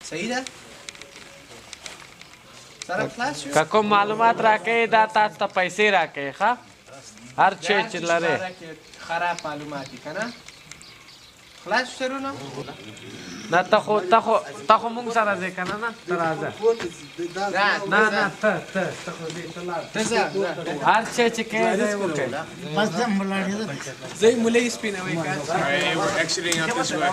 صحیح ده سره خلاص شو که کوم معلومات راکې دا تاسو ته پیسې راکې ښه هر شی چې لرې خراب معلومات دي کنه خلاص شروع نه ته خو مونږ سره ځې که نه نه ته راځه نه نه ته خو ځې ته لاړ هر شی چې کوې دی وکړې زه یې مولۍ سپینوي که We're exiting out this way.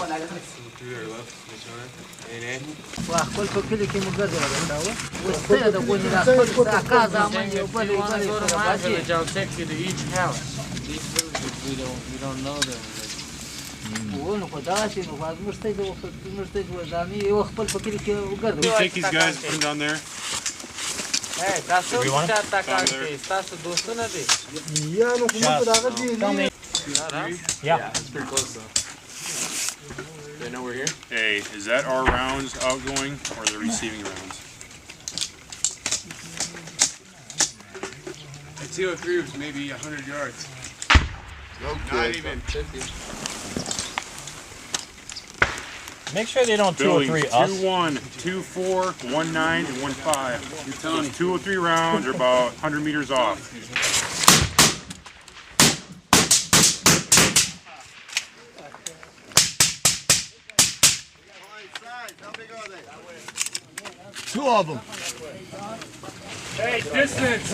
خپل په کلي کې مو ګرځېدل دا اوس ته د غونې د خپل د اکا زامن یو بل If you want to go to my village, I'll take you to each house. These villages, we don't know them. نو خو داسې نو زموږ ته ودانې یو خپل په کلي کې وګرځو Take these guys, put them down there. دا څوک چې تا کار کوي ستاسو دوستونه دي یا نو خو موږ په دغه دي Yeah, it's pretty close though. They know we're here? Hey, is that our rounds outgoing or the receiving rounds? The 203 was maybe 100 yards. Okay. Not even 50. Make sure they don't Building 203 us. 2-1, 2-4, 1-9, and 1-5. Those 203 rounds are about 100 meters off. Two of them. Hey, distance!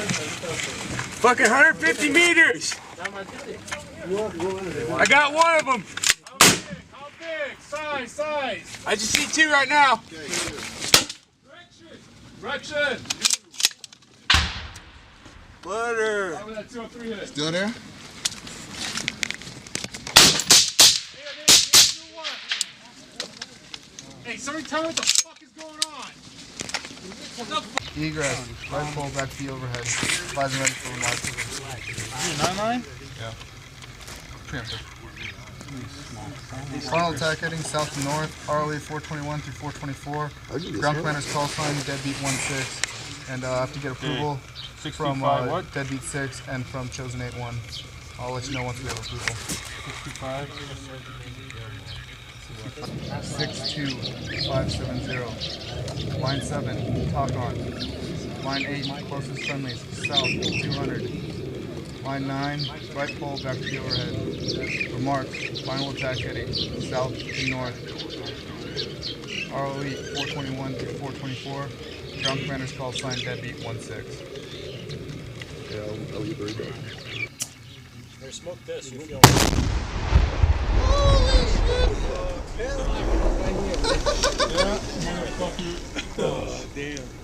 Fucking 150 meters! I got one of them! How big? Size! I just see two right now. Direction! Butter. How about that 203 hit? Still there? Hey, somebody tell me what the fuck is going on! Egress. Right pole back to the overhead. Advising ready for remark. 99? Yeah. Preemptive. Final attack heading south to north. ROE 421 through 424. Ground commander's call sign deadbeat 16. And I have to get approval from deadbeat 6 and from chosen 81. I'll let you know once we have approval. 65. 62570. Line 7, talk on. Line 8, closest friendlies, south 200. Line 9, right pole back to the overhead. Remarks, final attack heading, south to north. ROE 421 through 424. Ground commander's call sign deadbeat 16. Yeah, I'll get buried back. Here, smoke this. You feel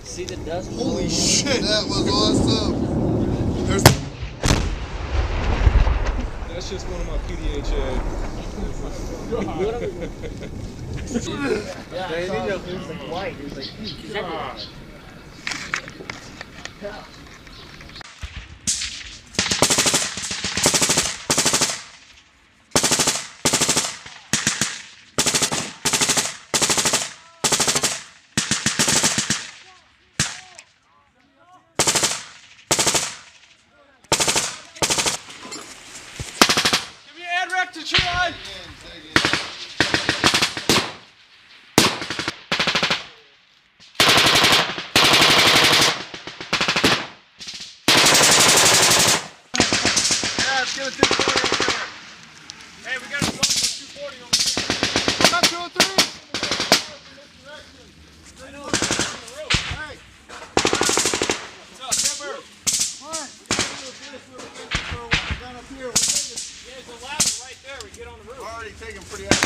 see the dust Holy shit, that was awesome. There's That's just one of my PDHA. yeah, it was like white, it was like pink. Hey, we got a zone for 240 over here. Come up 203. Hey. What's up, Timber? Down up here. Yeah, there's a ladder right there. We get on the roof. Already taking pretty active.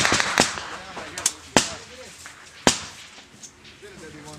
Get it, everyone.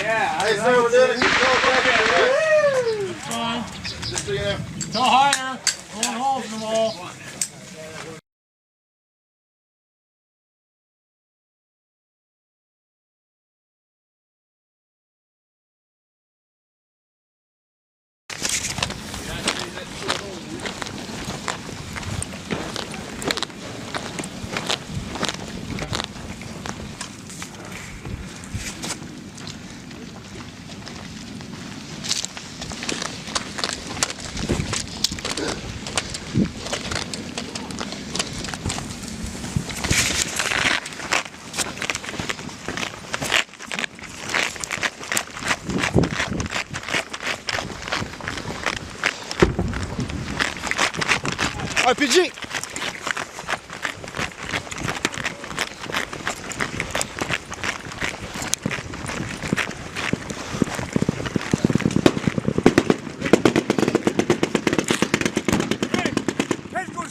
Yeah, Hey, sir, we're doing it. Fine. No higher. Going holes in the wall. RPG!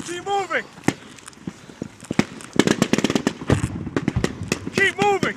Keep moving! Keep moving!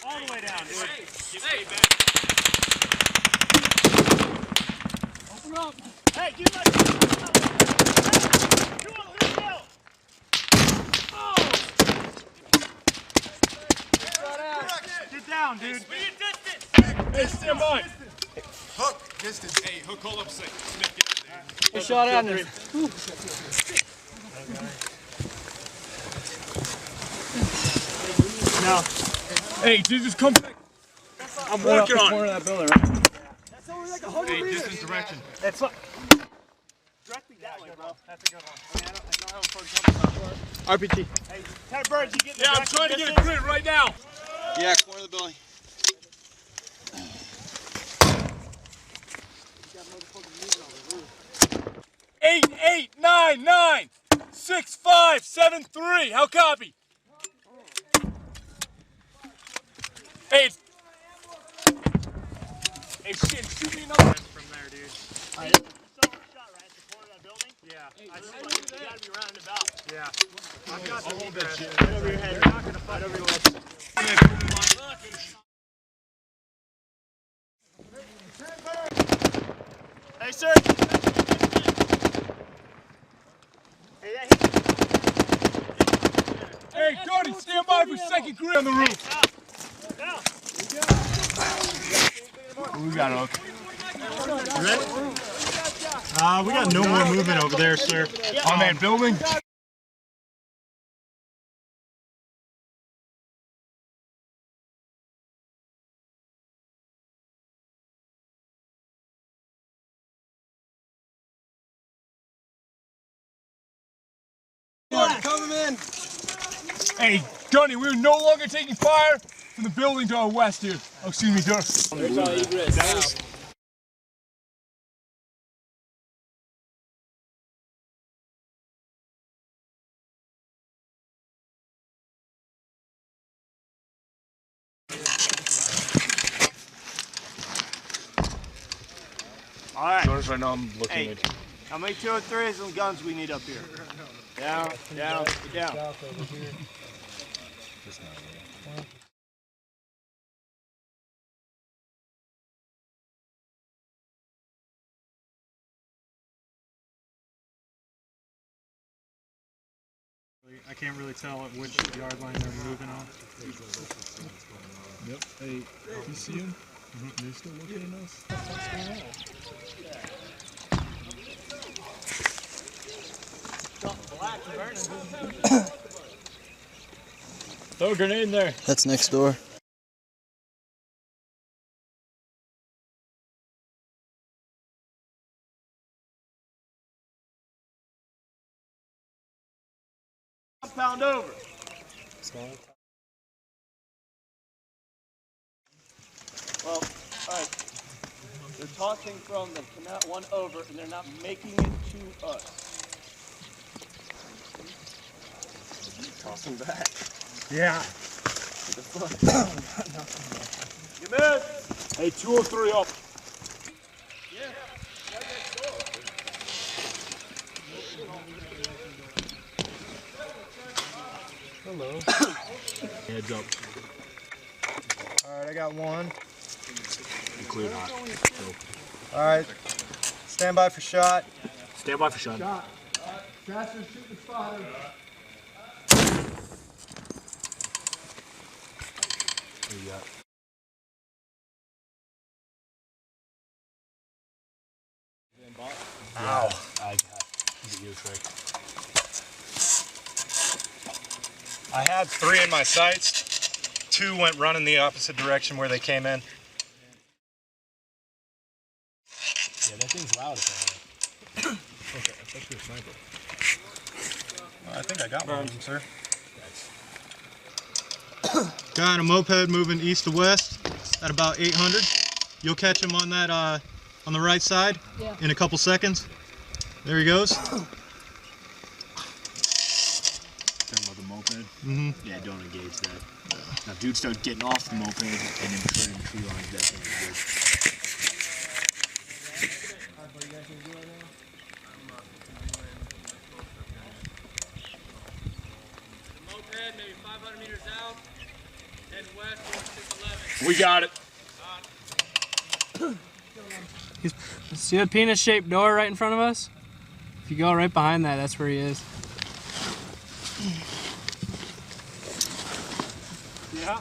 All the way down, dude. Hey, open up. Hey, give my. You want to hill? Oh! Get down, dude. Be a distance. Hey, stand by. Hook, distance. Hey, hook, hold up, Smith. Good shot on there. Now, hey, just come back. I'm working on it. That building, right? That's only like 100 meters. Distance direction. That's what. Directly that way, bro. That's a good one. I don't have a first jump. RPG. Hey, Ted Birds, you getting the I'm trying to get a grid right now. Yeah, corner of the building. 8899 6573. How copy? Hey, shoot me another. From there, dude. Shot, right? At the corner of that building? Yeah. I see you gotta be rounding about. Yeah. I've got the hold that shit. Right over your head. You're not gonna fight over your head. Hey, sir. Hey, Cody, stand by for second grid on the roof. We got up. You ready? We got no more movement over there, sir. On that building? Cover him in. Hey, Gunny, we're no longer taking fire From the building to our west, dude. Oh, excuse me, dude. There's our egress now. All right. Notice right now I'm looking at. How many 203s and guns we need up here? Down, down, down. I can't really tell which yard line they're moving on. Yep. Hey, you see him? They're still looking at us. Throw a grenade in there. That's next door. Pound over. Well, all right. They're tossing from the canal one over, and they're not making it to us. Tossing back. Yeah. You missed. Hey, 203 up. Hello. Heads up. All right, I got one. You cleared hot. All right, stand by for shot. Stand by for shot. Faster shoot the spotter. What you got? Ow. I get you a trick. I had 3 in my sights. 2 went running the opposite direction where they came in. Yeah, that thing's loud as hell. Okay, that's actually a sniper. I think I got one of them, sir. Guy on a moped moving east to west at about 800. You'll catch him on that on the right side in a couple seconds. There he goes. Talking about the moped? Mm-hmm. Yeah, don't engage that. Now, if dude starts getting off the moped and then turning the tree line, that's when it's good. Moped, maybe 500 meters out, head west towards 611. We got it. See the penis-shaped door right in front of us? If you go right behind that, that's where he is. Yeah.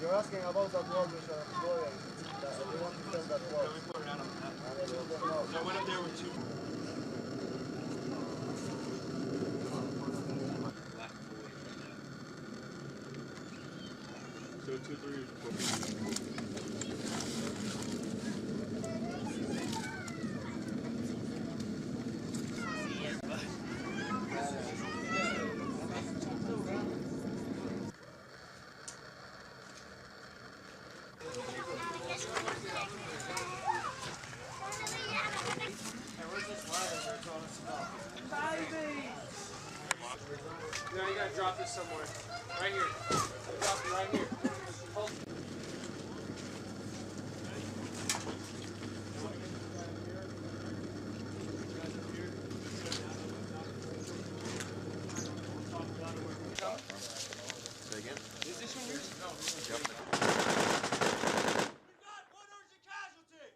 You're asking about that wall which are going. They want to send that wall. I went up there with 2. So 2-3 is Now you gotta drop this somewhere. Right here. Drop it right here. Hold. Say again? Is this one yours? No. Yep. We've got 1 urgent casualty!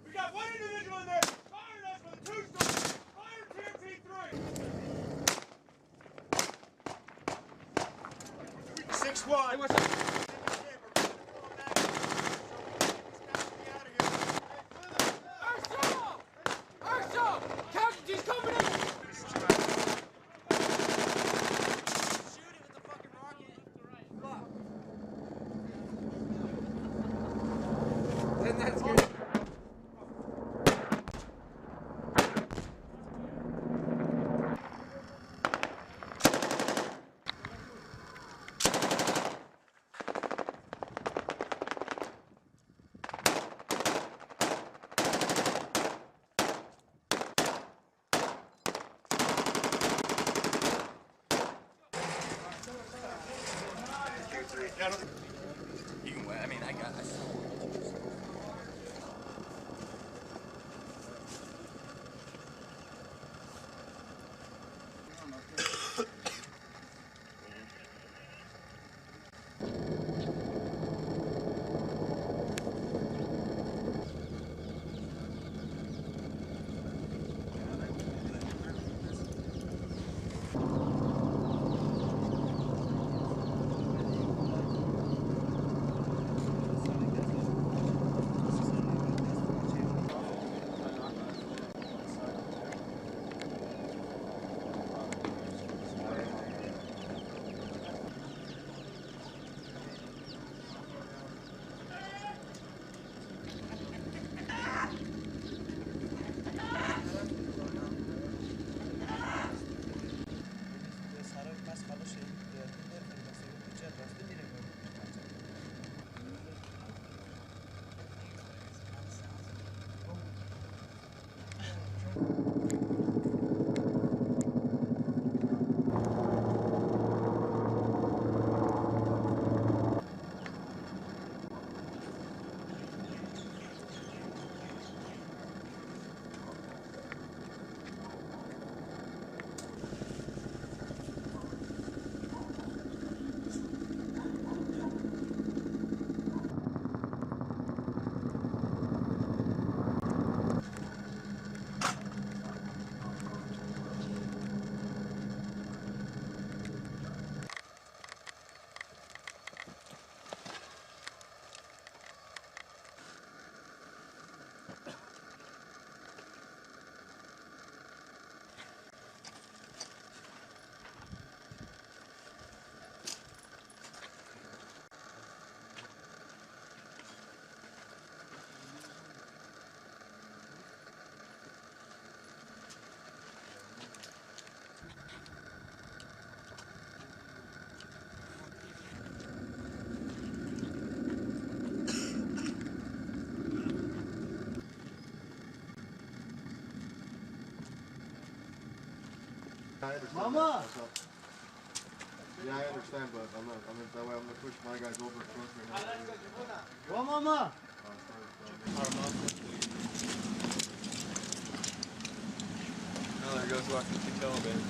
We got 1 individual in there firing us with a 2-story. Fire TMP-3. 6-1. Hey, what's up? Marshall! Casualties coming in! Shoot it with the fucking rocket. Fuck. Then that's good. You can wait. I mean, I got this. Mama! Yeah, I understand, but I'm not. That way I'm gonna push my guys over close right now. Go, mama. Oh, there goes walking to kill him, baby.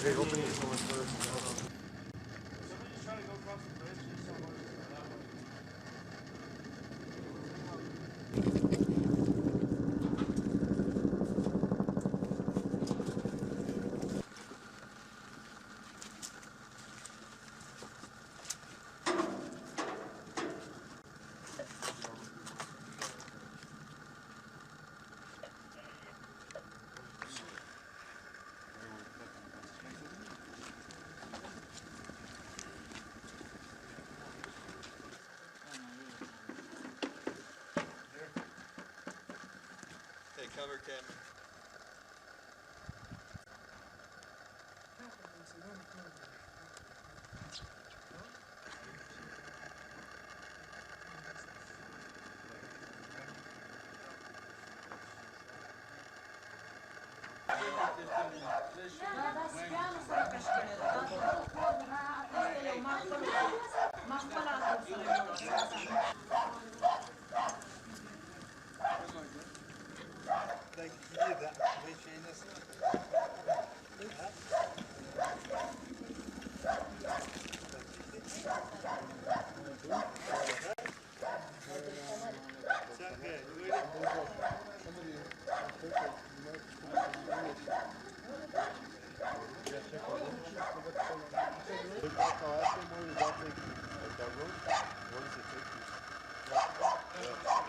Hey, open this one first. Somebody's trying to go across the bridge. There's someone that way. Hey, cover camera.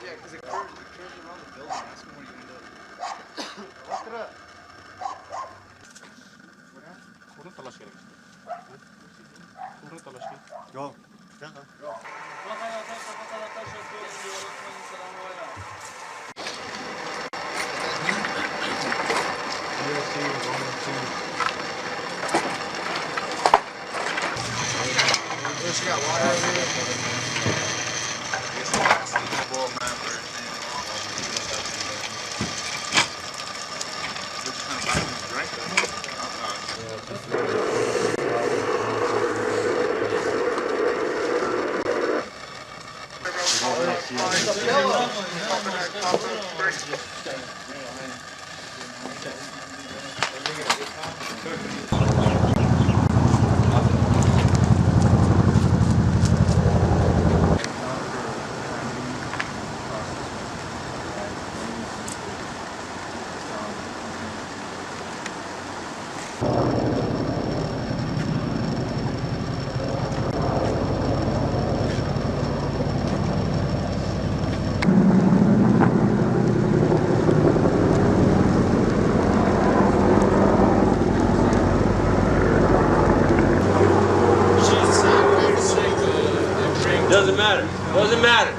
Yeah, because it curves around the building. Ask him what he ended up. Look it up. Go. She got water over here. Doesn't matter. Doesn't matter.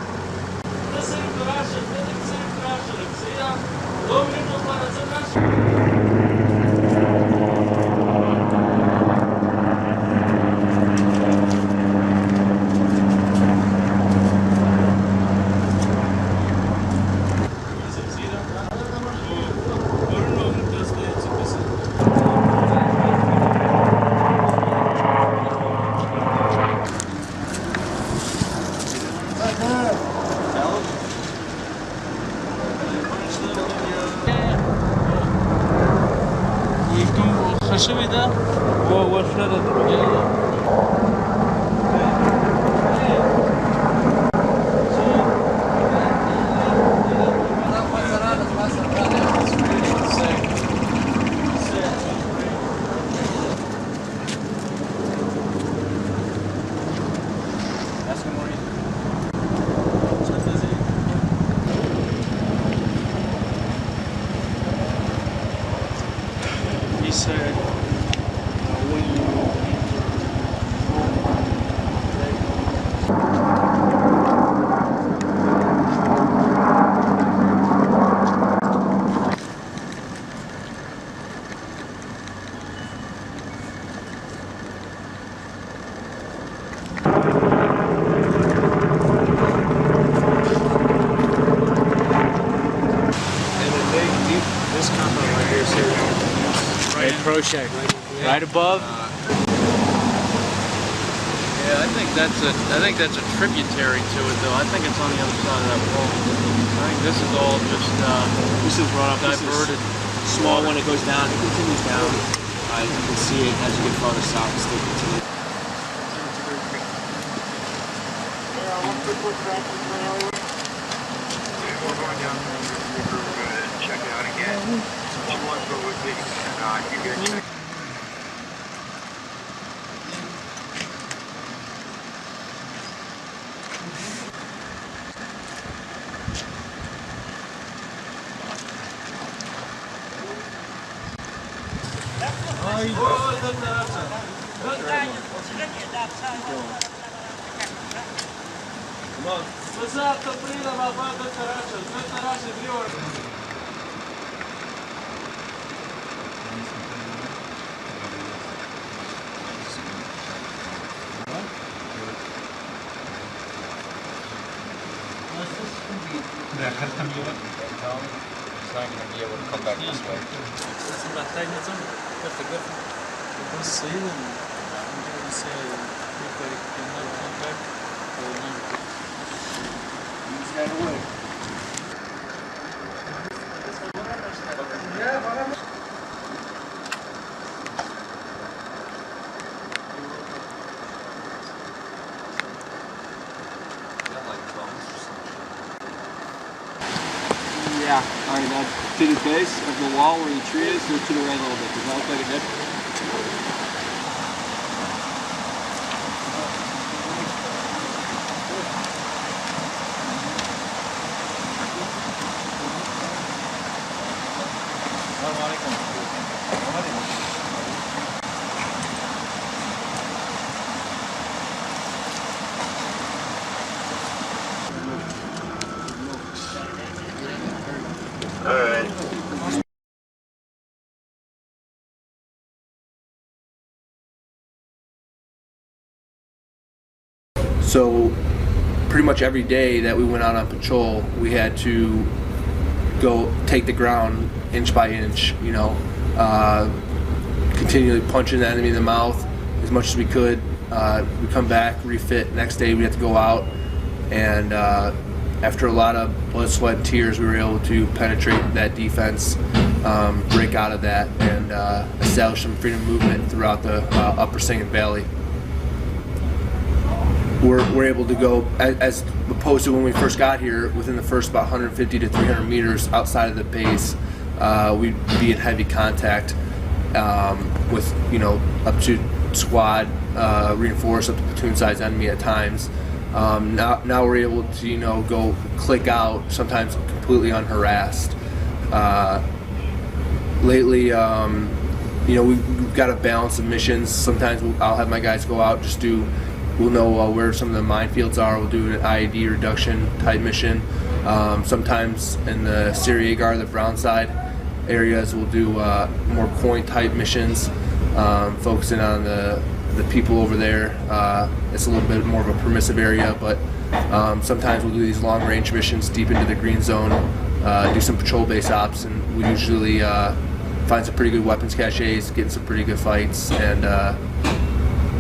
شوي ده والشرد He said when you Right, Crochet. Right above. Yeah, I think that's a tributary to it, though. I think it's on the other side of that wall. I think this is all just This is run up. diverted. Small when it goes down, it continues down. You can see it as you get farther south, it still continues. We're going down there on the river. We're going to check it out again. Someone's go with me, and you get check. It's not going to be able to come back this way. Yeah, alright, now to the base of the wall where the tree is, go to the right a little bit. Does that look like a hip? So pretty much every day that we went out on patrol, we had to go take the ground inch by inch, you know, continually punching the enemy in the mouth as much as we could. We come back, refit. Next day we had to go out, and after a lot of blood, sweat, and tears, we were able to penetrate that defense, break out of that, and establish some freedom movement throughout the upper Sangin Valley. We're able to go, as opposed to when we first got here, within the first about 150 to 300 meters outside of the base, we'd be in heavy contact with, you know, up to squad, reinforced, up to platoon-sized enemy at times. Now we're able to, you know, go click out, sometimes completely unharassed. Lately, you know, we've got a balance of missions. Sometimes I'll have my guys go out, just do. We'll know where some of the minefields are. We'll do an IED reduction type mission. Sometimes in the Syriagar, the brown side areas, we'll do more coin type missions, focusing on the people over there. It's a little bit more of a permissive area, but sometimes we'll do these long range missions deep into the green zone, do some patrol base ops, and we usually find some pretty good weapons caches, get in some pretty good fights, and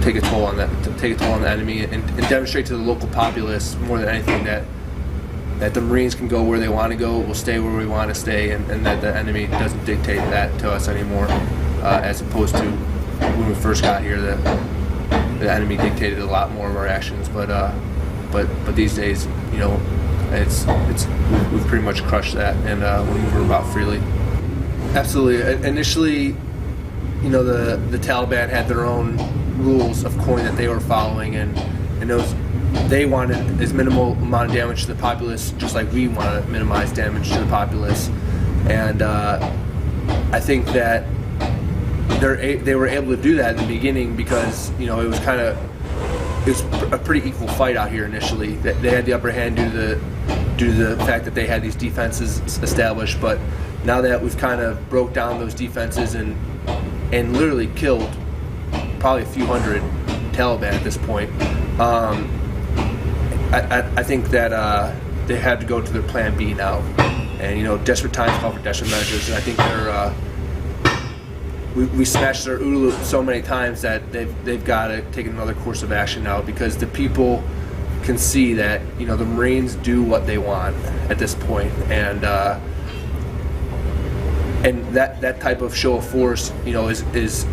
take a toll on the enemy, and demonstrate to the local populace more than anything that the Marines can go where they want to go, we'll stay where we want to stay, and that the enemy doesn't dictate that to us anymore, as opposed to when we first got here, the enemy dictated a lot more of our actions. But these days, you know, we've pretty much crushed that, and we're moving about freely. Absolutely. Initially, you know, the Taliban had their own rules of coin that they were following, and they wanted as minimal amount of damage to the populace, just like we want to minimize damage to the populace. And I think that they were able to do that in the beginning because, you know, it was a pretty equal fight out here initially. They had the upper hand due to the fact that they had these defenses established. But now that we've kind of broke down those defenses and literally killed probably a few hundred Taliban at this point, I think that they had to go to their plan B now. And, you know, desperate times call for desperate measures, and I think we smashed their OODA loop so many times that they've got to take another course of action now, because the people can see that, you know, the Marines do what they want at this point, and that type of show of force, you know, is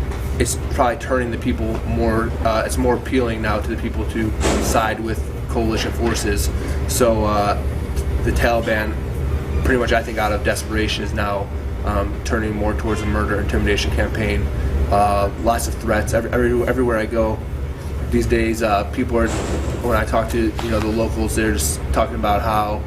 probably turning the people more. It's more appealing now to the people to side with coalition forces. So the Taliban, pretty much, I think, out of desperation, is now turning more towards a murder intimidation campaign. Lots of threats everywhere I go these days. People are, when I talk to, you know, the locals, they're just talking about how,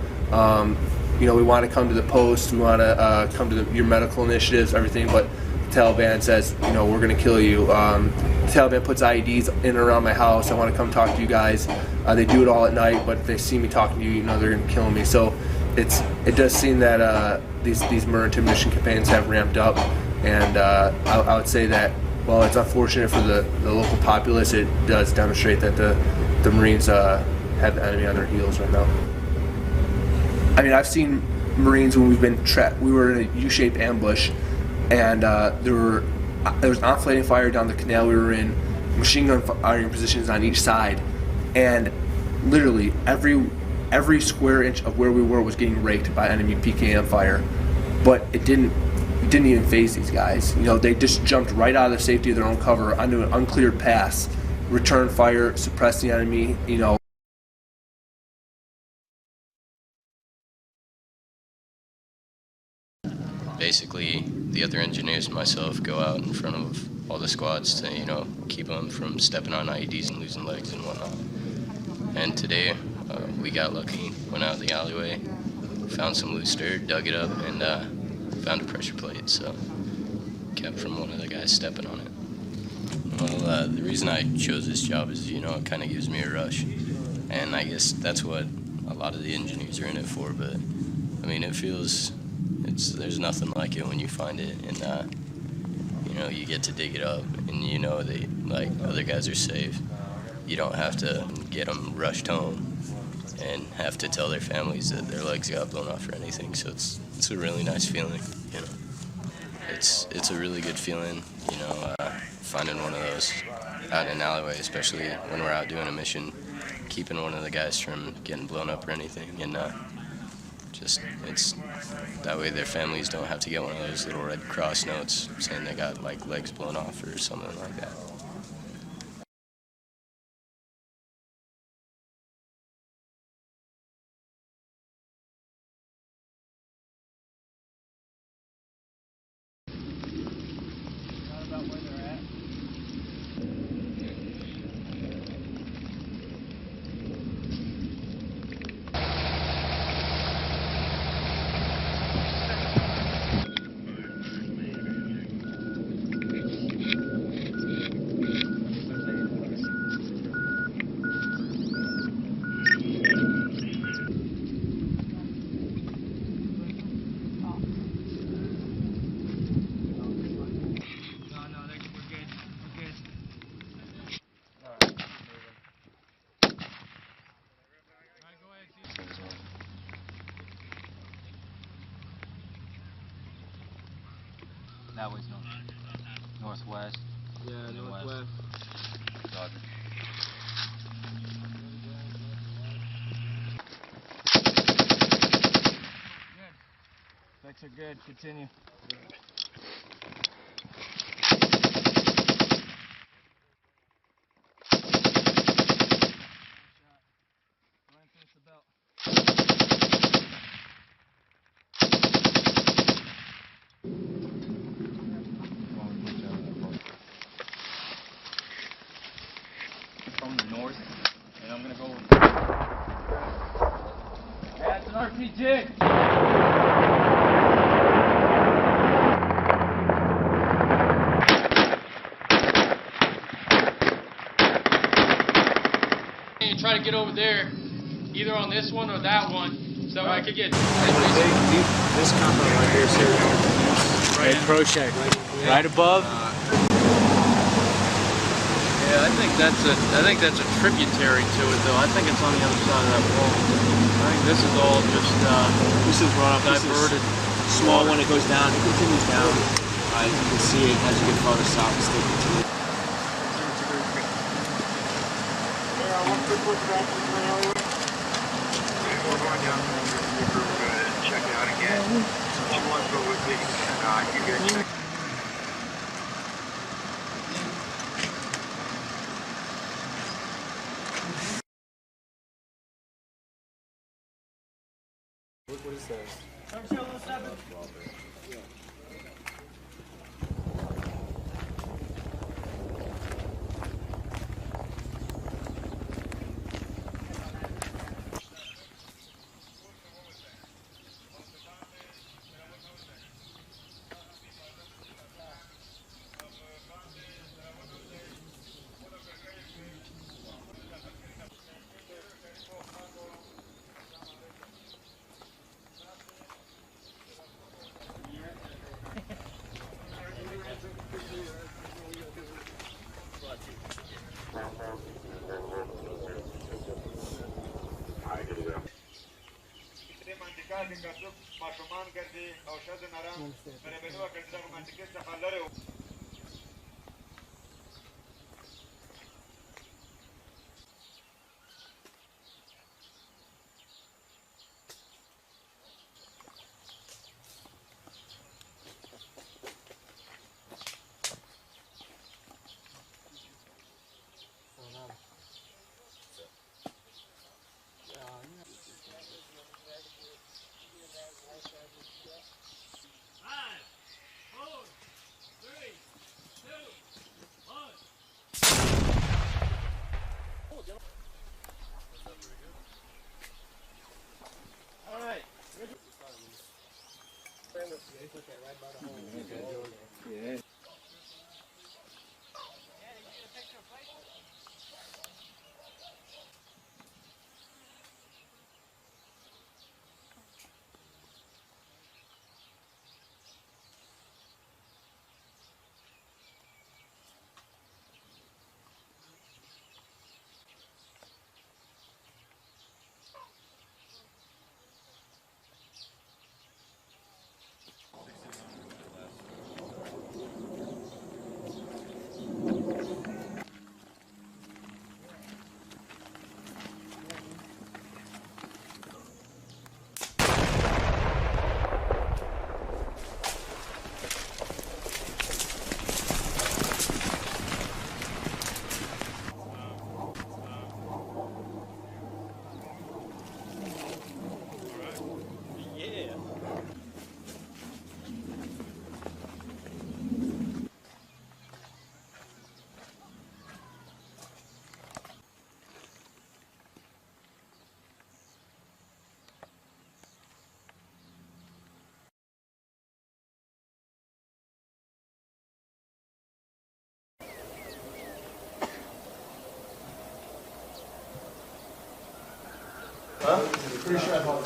you know, we want to come to the post, we want to come to your medical initiatives, everything, but the Taliban says, you know, we're going to kill you. The Taliban puts IEDs in and around my house. I want to come talk to you guys. They do it all at night, but if they see me talking to you, you know, they're going to kill me. So it does seem that these murder intimidation campaigns have ramped up, and I would say that, while it's unfortunate for the local populace, it does demonstrate that the Marines have the enemy on their heels right now. I mean, I've seen Marines when we've been trapped. We were in a U-shaped ambush, and there was enfilade fire down the canal we were in, machine gun firing positions on each side, and literally every square inch of where we were was getting raked by enemy PKM fire, but it didn't even faze these guys. You know, they just jumped right out of the safety of their own cover onto an uncleared pass, return fire, suppress the enemy, you know. Basically, the other engineers and myself go out in front of all the squads to, you know, keep them from stepping on IEDs and losing legs and whatnot. And today, we got lucky, went out the alleyway, found some loose dirt, dug it up, and found a pressure plate, so kept from one of the guys stepping on it. Well, the reason I chose this job is, you know, it kind of gives me a rush, and I guess that's what a lot of the engineers are in it for. But I mean, it feels, there's nothing like it when you find it, and you know, you get to dig it up, and you know they, like, other guys are safe. You don't have to get them rushed home and have to tell their families that their legs got blown off or anything. So it's a really nice feeling, you know. It's a really good feeling, you know, finding one of those out in an alleyway, especially when we're out doing a mission, keeping one of the guys from getting blown up or anything, and just, it's that way their families don't have to get one of those little Red Cross notes saying they got, like, legs blown off or something like that. That was northwest. Yeah, northwest. Roger. Good. Effects are good. Continue. From the north, and I'm gonna go. That's an RPG. And try to get over there, either on this one or that one, so I could get. This compound right here is here. Right, crochet. Right above. Yeah, I think that's a tributary to it, though. I think it's on the other side of that wall. I think this is all just this is runoff. diverted. Small one, it goes down. It continues down. You can see it as you get farther south. It's still continuing. We're going down the river to check it out again. If you want to go with me, you can check. What is that? Yeah. Huh? Pretty sure about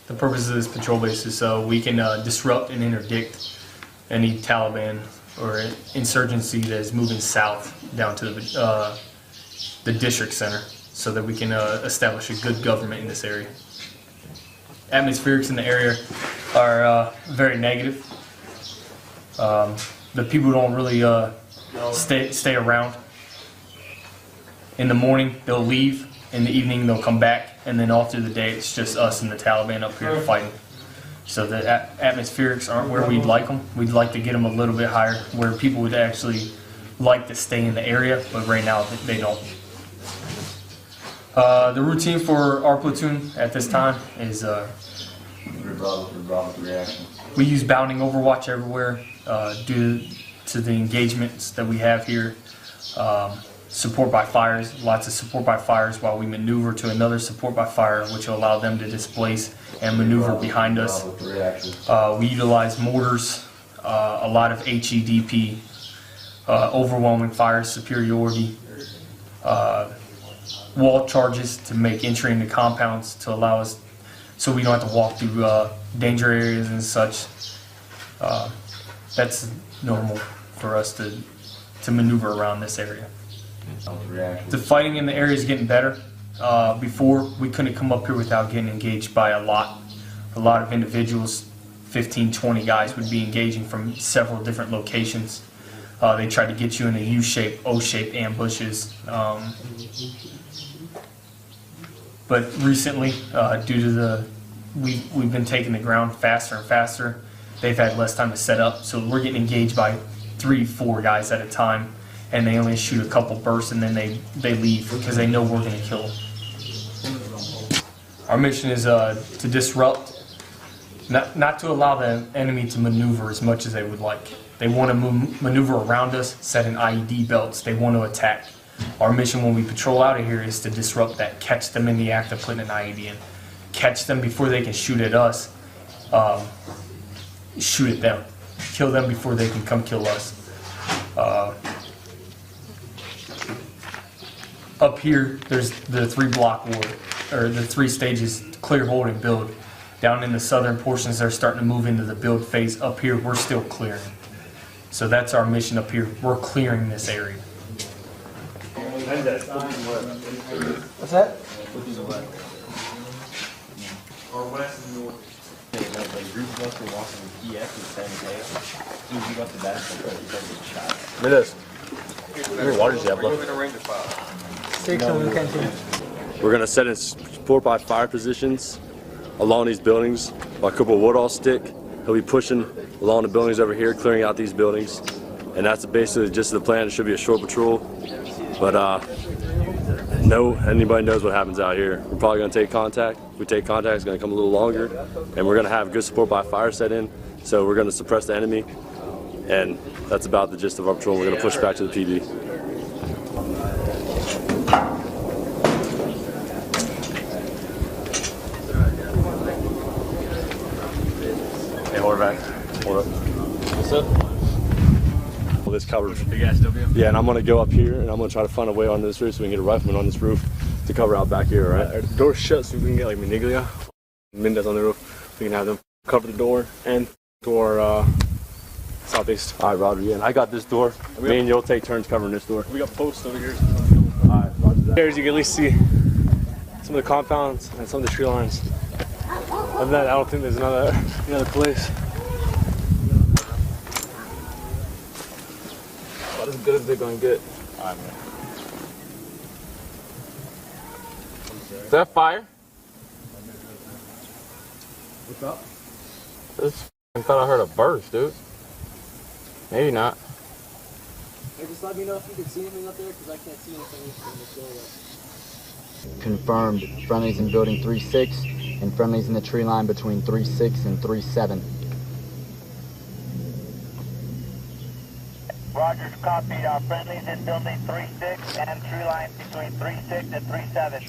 The purpose of this patrol base is so we can disrupt and interdict any Taliban or insurgency that is moving south down to the district center, so that we can establish a good government in this area. Atmospherics in the area are very negative. The people don't really stay around. In the morning they'll leave, in the evening they'll come back, and then all through the day it's just us and the Taliban up here fighting. So the atmospherics aren't where we'd like them. We'd like to get them a little bit higher, where people would actually like to stay in the area, but right now they don't. The routine for our platoon at this time is we use bounding overwatch everywhere due to the engagements that we have here. Support by fires, lots of support by fires while we maneuver to another support by fire, which will allow them to displace and maneuver behind us. We utilize mortars, a lot of HEDP, overwhelming fire superiority, wall charges to make entry into compounds to allow us so we don't have to walk through danger areas and such. That's normal for us to maneuver around this area. The fighting in the area is getting better. Before, we couldn't come up here without getting engaged by a lot of individuals. 15, 20 guys would be engaging from several different locations. They try to get you in a U-shaped, O-shaped ambushes. But recently, due to we've been taking the ground faster and faster, they've had less time to set up. So we're getting engaged by 3, 4 guys at a time, and they only shoot a couple bursts and then they leave because they know we're going to kill them. Our mission is to disrupt. Not to allow the enemy to maneuver as much as they would like. They want to maneuver around us, set in IED belts. They want to attack. Our mission when we patrol out of here is to disrupt that, catch them in the act of putting an IED in. Catch them before they can shoot at us, shoot at them. Kill them before they can come kill us. Up here, there's the 3-block war, or the 3 stages, clear, hold, and build. Down in the southern portions, they're starting to move into the build phase. Up here, we're still clearing. So that's our mission up here. We're clearing this area. What's that? Or west and north. The group must be walking with EX and San Mateo. As soon as you got the basketball, you got to get shot. Look at this. How many waters do you have left? 6 on the canteen. We're going to set in support by fire positions along these buildings. While Cooper Woodall stick, he'll be pushing along the buildings over here, clearing out these buildings. And that's basically just the plan. It should be a short patrol. But anybody knows what happens out here. We're probably going to take contact. If we take contact, it's going to come a little longer. And we're going to have good support by fire set in. So we're going to suppress the enemy. And that's about the gist of our patrol. We're going to push back to the PD. Hey, hold it back. Hold up. What's up? Well, this covered. Big ass W? Yeah, and I'm going to go up here and I'm going to try to find a way on this roof so we can get a rifleman on this roof to cover out back here, all right? The door's shut so we can get like Maniglia, Mendez on the roof. We can have them cover the door and door southeast. All right, Roger. Yeah, and I got this door. Me and you'll take turns covering this door. We got posts over here. All right, Roger that. Here you can at least see some of the compounds and some of the tree lines. Other than that, I don't think there's another place. About as good as they're gonna get. All right, man. Is that fire? What's up? I thought I heard a burst, dude. Maybe not. Hey, just let me know if you can see anything up there, because I can't see anything from this doorway. Confirmed friendlies in building 3-6 and friendlies in the tree line between 3-6 and 3-7. Rogers, copied. Friendlies in building 3-6 and tree line between 3-6 and 3-7.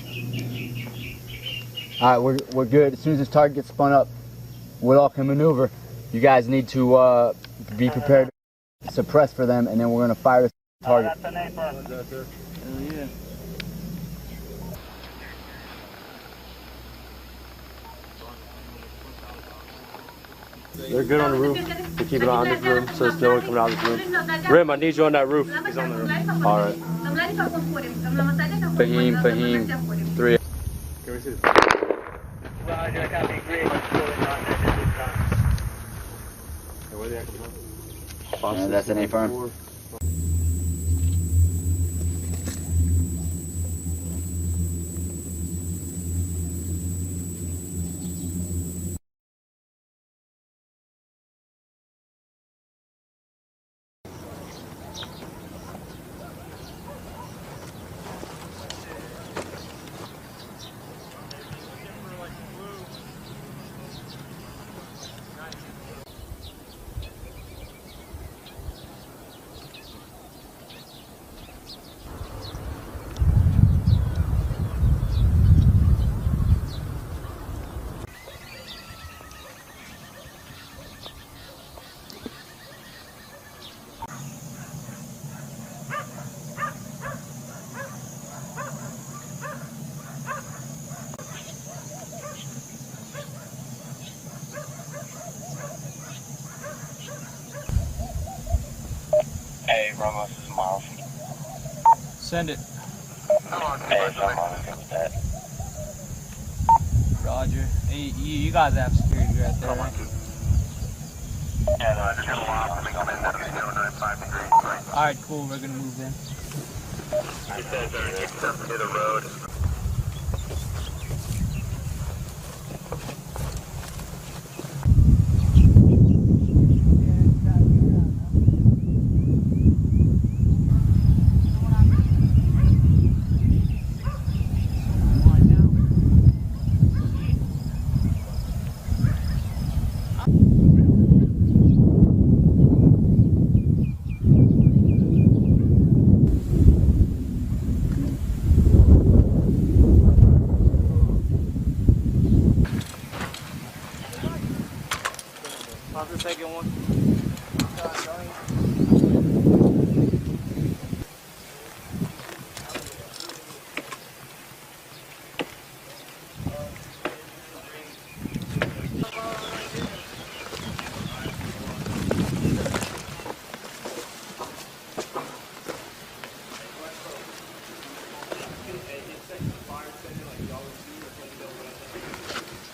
All right, we're good. As soon as this target gets spun up, we all can maneuver. You guys need to be prepared to suppress for them, and then we're going to fire this target. That's an A-firm. Yeah. They're good on the roof. They keep it on this room, so there's no one coming out of this room. Rim, I need you on that roof. He's on the roof. All right. Fahim, 3. Can we see this? Roger, copy. Green. Where the Yeah, that's an A-firm. Hey, Ramos, this is Miles. Send it. Hey, Ramos, what's that? Roger. Hey, you guys have security right there, right? Yeah, no, just gonna lock. I'm gonna go in 095 degrees. Alright, cool. We're gonna move in. He says keep stuff near the road. How's the second one?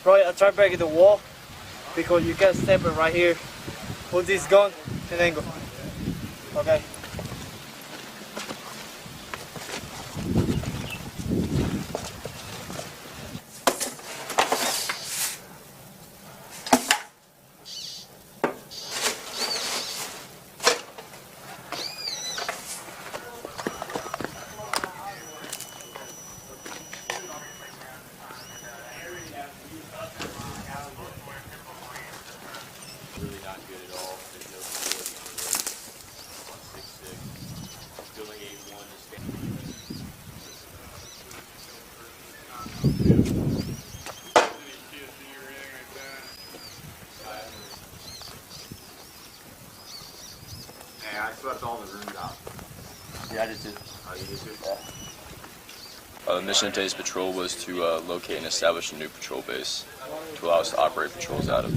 Right, I try breaking the wall because you can step it right here. Hold this gun and then go. Okay. Really not good at all. There's no stability on the road. On 6-6. Building 8-1 to stand. Hey, I swept all the rooms out. Yeah, I did too. Oh, you did too? The mission of today's patrol was to locate and establish a new patrol base to allow us to operate patrols out of.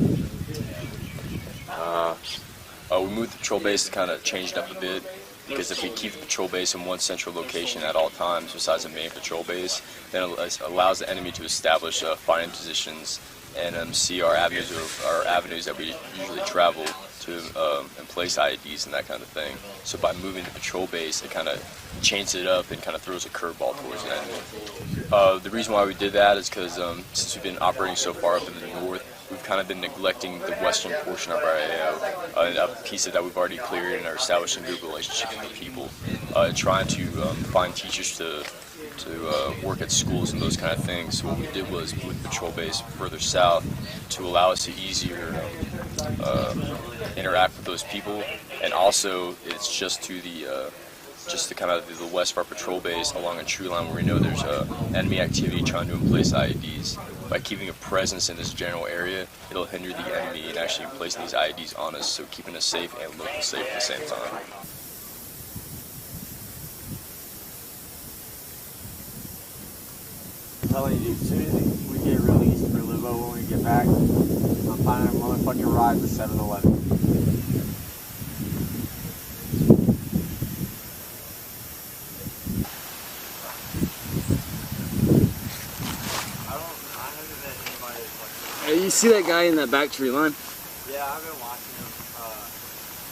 We moved the patrol base to kind of change it up a bit, because if we keep the patrol base in one central location at all times besides the main patrol base, then it allows the enemy to establish fighting positions and see our avenues that we usually travel to and place IEDs and that kind of thing. So by moving the patrol base, it kind of changes it up and kind of throws a curveball towards the enemy. The reason why we did that is because since we've been operating so far up in the north, we've kind of been neglecting the western portion of our AO, a piece of that we've already cleared and are establishing good relationships with the people, trying to find teachers to work at schools and those kind of things. So what we did was move the patrol base further south to allow us to easier interact with those people, and also it's just to the kind of the west of our patrol base along a tree line where we know there's enemy activity trying to place IEDs. By keeping a presence in this general area, it'll hinder the enemy in actually placing these IEDs on us, so keeping us safe and local safe at the same time. I'm telling you, as soon as we get released for Livo when we get back, I'm finding a motherfucking ride to 7-Eleven. Hey, you see that guy in that back tree line? Yeah, I've been watching him.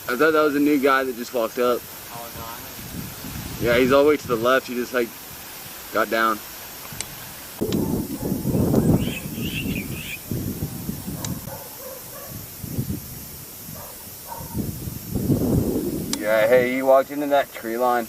I thought that was a new guy that just walked up. Oh, no, I haven't. Yeah, he's all the way to the left. He just like got down. Yeah, hey, he walked into that tree line.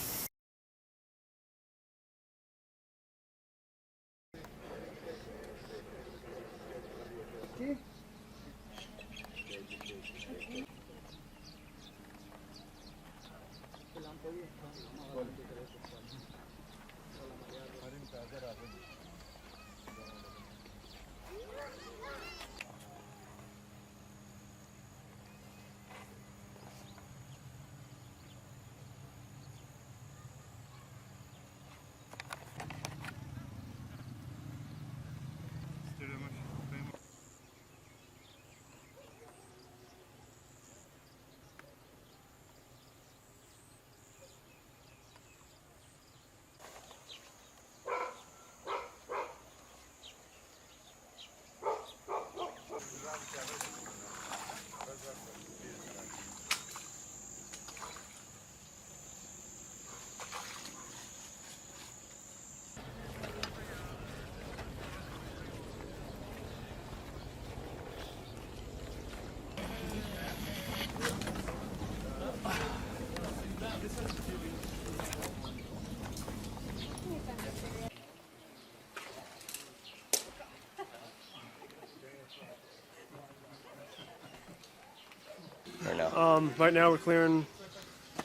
Right now we're clearing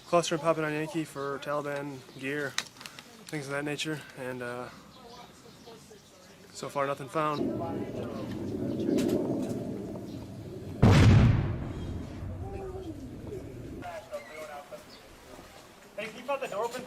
cluster and Papua Yankee for Taliban gear, things of that nature, and so far nothing found. Hey, can you pop that door open?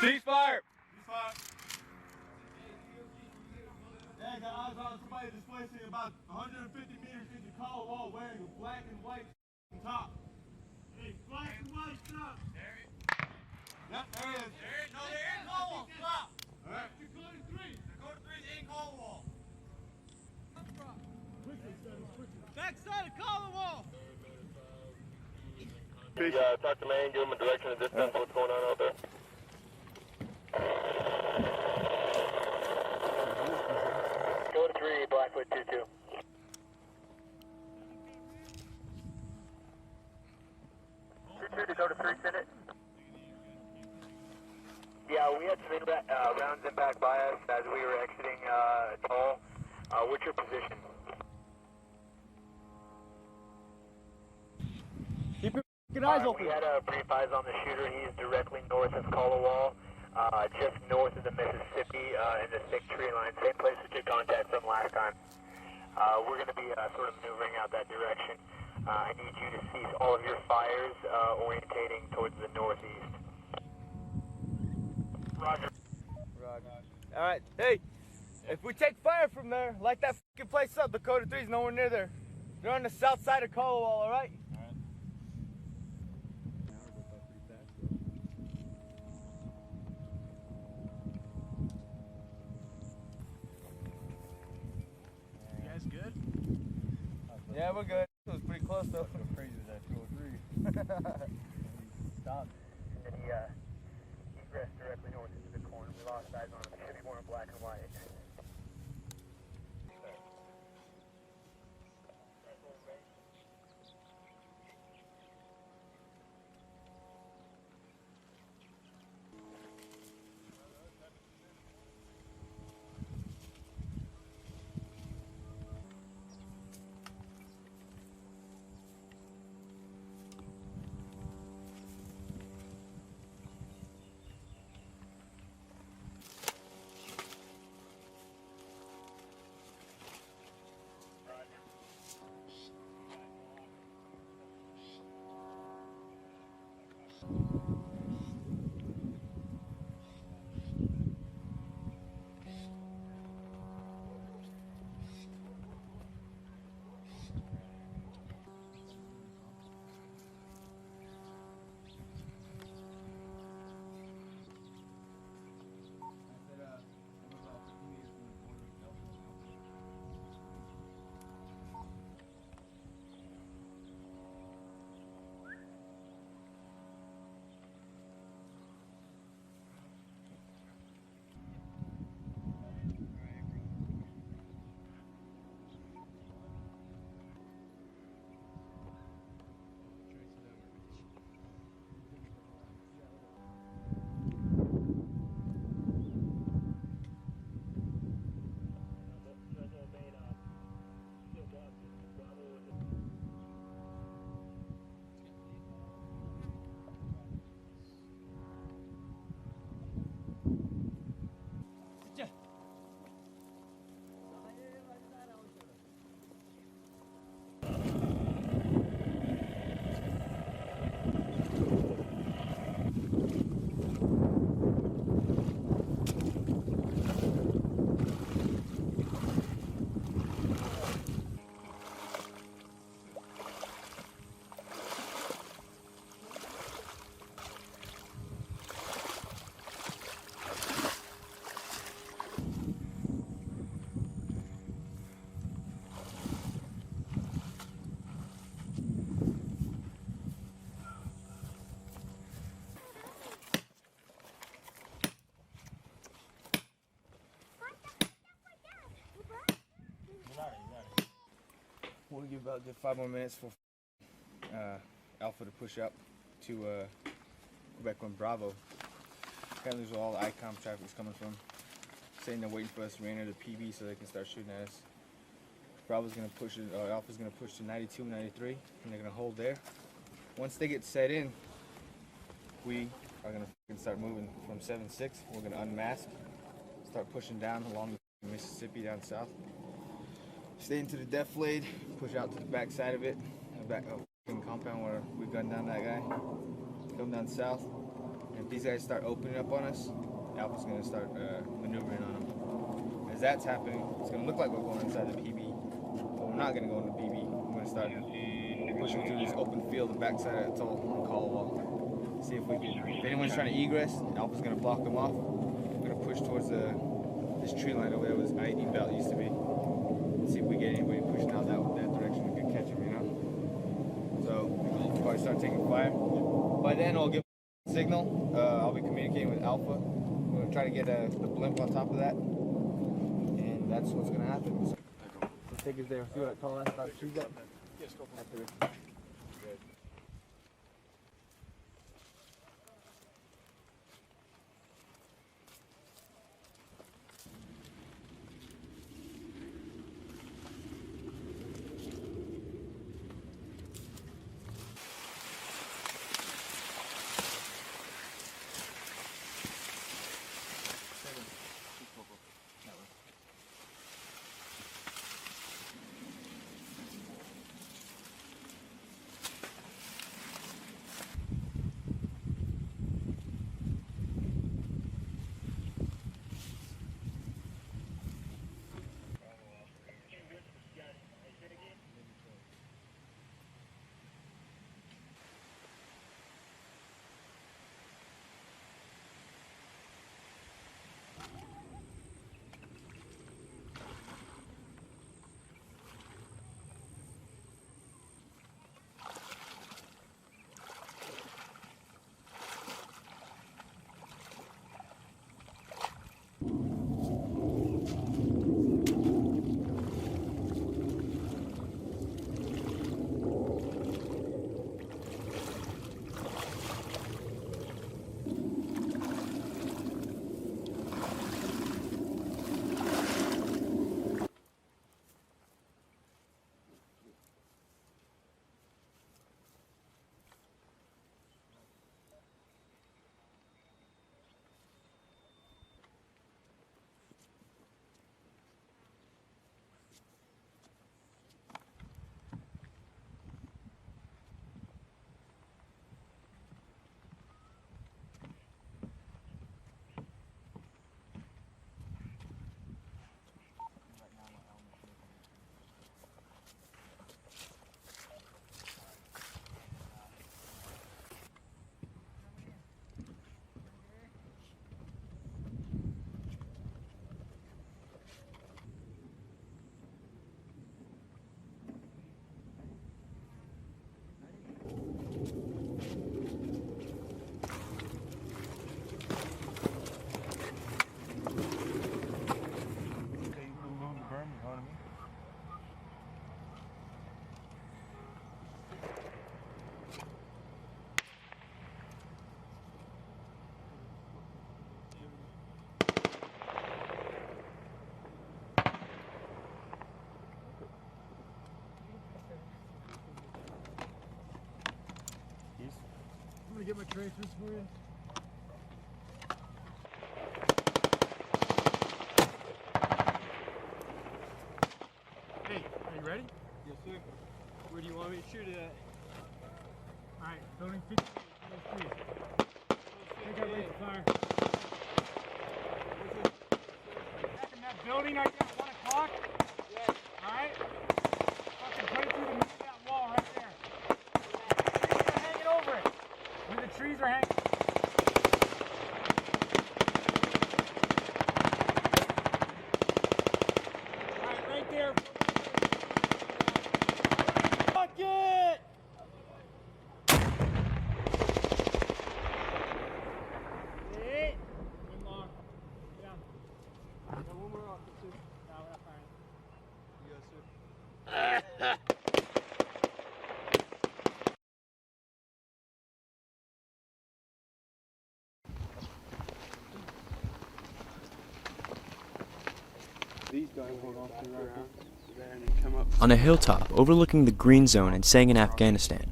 Ceasefire! Yeah, I got eyes on somebody displacing about 150 meters into collar wall wearing a black and white top. Hey, black and white top. Yep, there it is. No, they're in collar wall. Stop. All right. Dakota 3. Dakota 3 is in collar wall. Backside of collar wall. Talk to man, give him a direction and distance. What's going on out there? Dakota 3, Blackwood 2-2. Dakota 3, send it. Yeah, we had some rounds impact by us as we were exiting Toll. What's your position? Keep your eyes open. We had brief eyes on the shooter. He's directly north of Colawall, just north of the Mississippi in the thick tree line. Same place we took contact from last time. We're going to be sort of maneuvering out that direction. I need you to cease all of your fires, orientating towards the northeast. Roger. All right, hey, if we take fire from there, light that fucking place up. Dakota 3's nowhere near there. They're on the south side of Colawall, all right? You guys good? Yeah, we're good. It was pretty close though. Go crazy with that 203. Stop. And he egressed directly north into the corner. We lost eyes on him. He should be more in black and white. We'll give about 5 more minutes for Alpha to push up to Quebec 1 Bravo. Apparently this is where all the ICOM traffic is coming from. Saying they're waiting for us to re-enter the PB so they can start shooting at us. Bravo's gonna push it, Alpha's gonna push to 92, 93, and they're gonna hold there. Once they get set in, we are gonna start moving from 7-6. We're gonna unmask, start pushing down along the Mississippi down south. Stay into the defilade, push out to the back side of it, the back compound where we gunned down that guy. Come down south, and if these guys start opening up on us, Alpha's gonna start maneuvering on them. As that's happening, it's gonna look like we're going inside the PB, but we're not gonna go in the PB. We're gonna start pushing through this open field, the backside of the atoll on Caldwell. See if we can. If anyone's trying to egress, Alpha's gonna block them off. We're gonna push towards this tree line over there where this ID belt used to be. See if we get anybody pushing out that direction. We can catch them, you know. So we'll probably start taking fire. By then, I'll give a signal. I'll be communicating with Alpha. We're gonna try to get the blimp on top of that, and that's what's gonna happen. So take us there. See what I call that? Start trees up. Yes, go for it. Good. I'm gonna get my tracers for you. Hey, are you ready? Yes, sir. Where do you want me to shoot it at? Alright, building 58, please. Take out rate fire. Back in that building right there at 1 o'clock? Yes. Alright? Fucking put it through the middle of that wall right there. Trees are hanging over it. Where the trees are hanging. Alright, right there. Fuck it! Hit. One long. Yeah. Got one more off the two. No, we're not firing. Yes, sir. On a hilltop overlooking the green zone in Sangin, Afghanistan,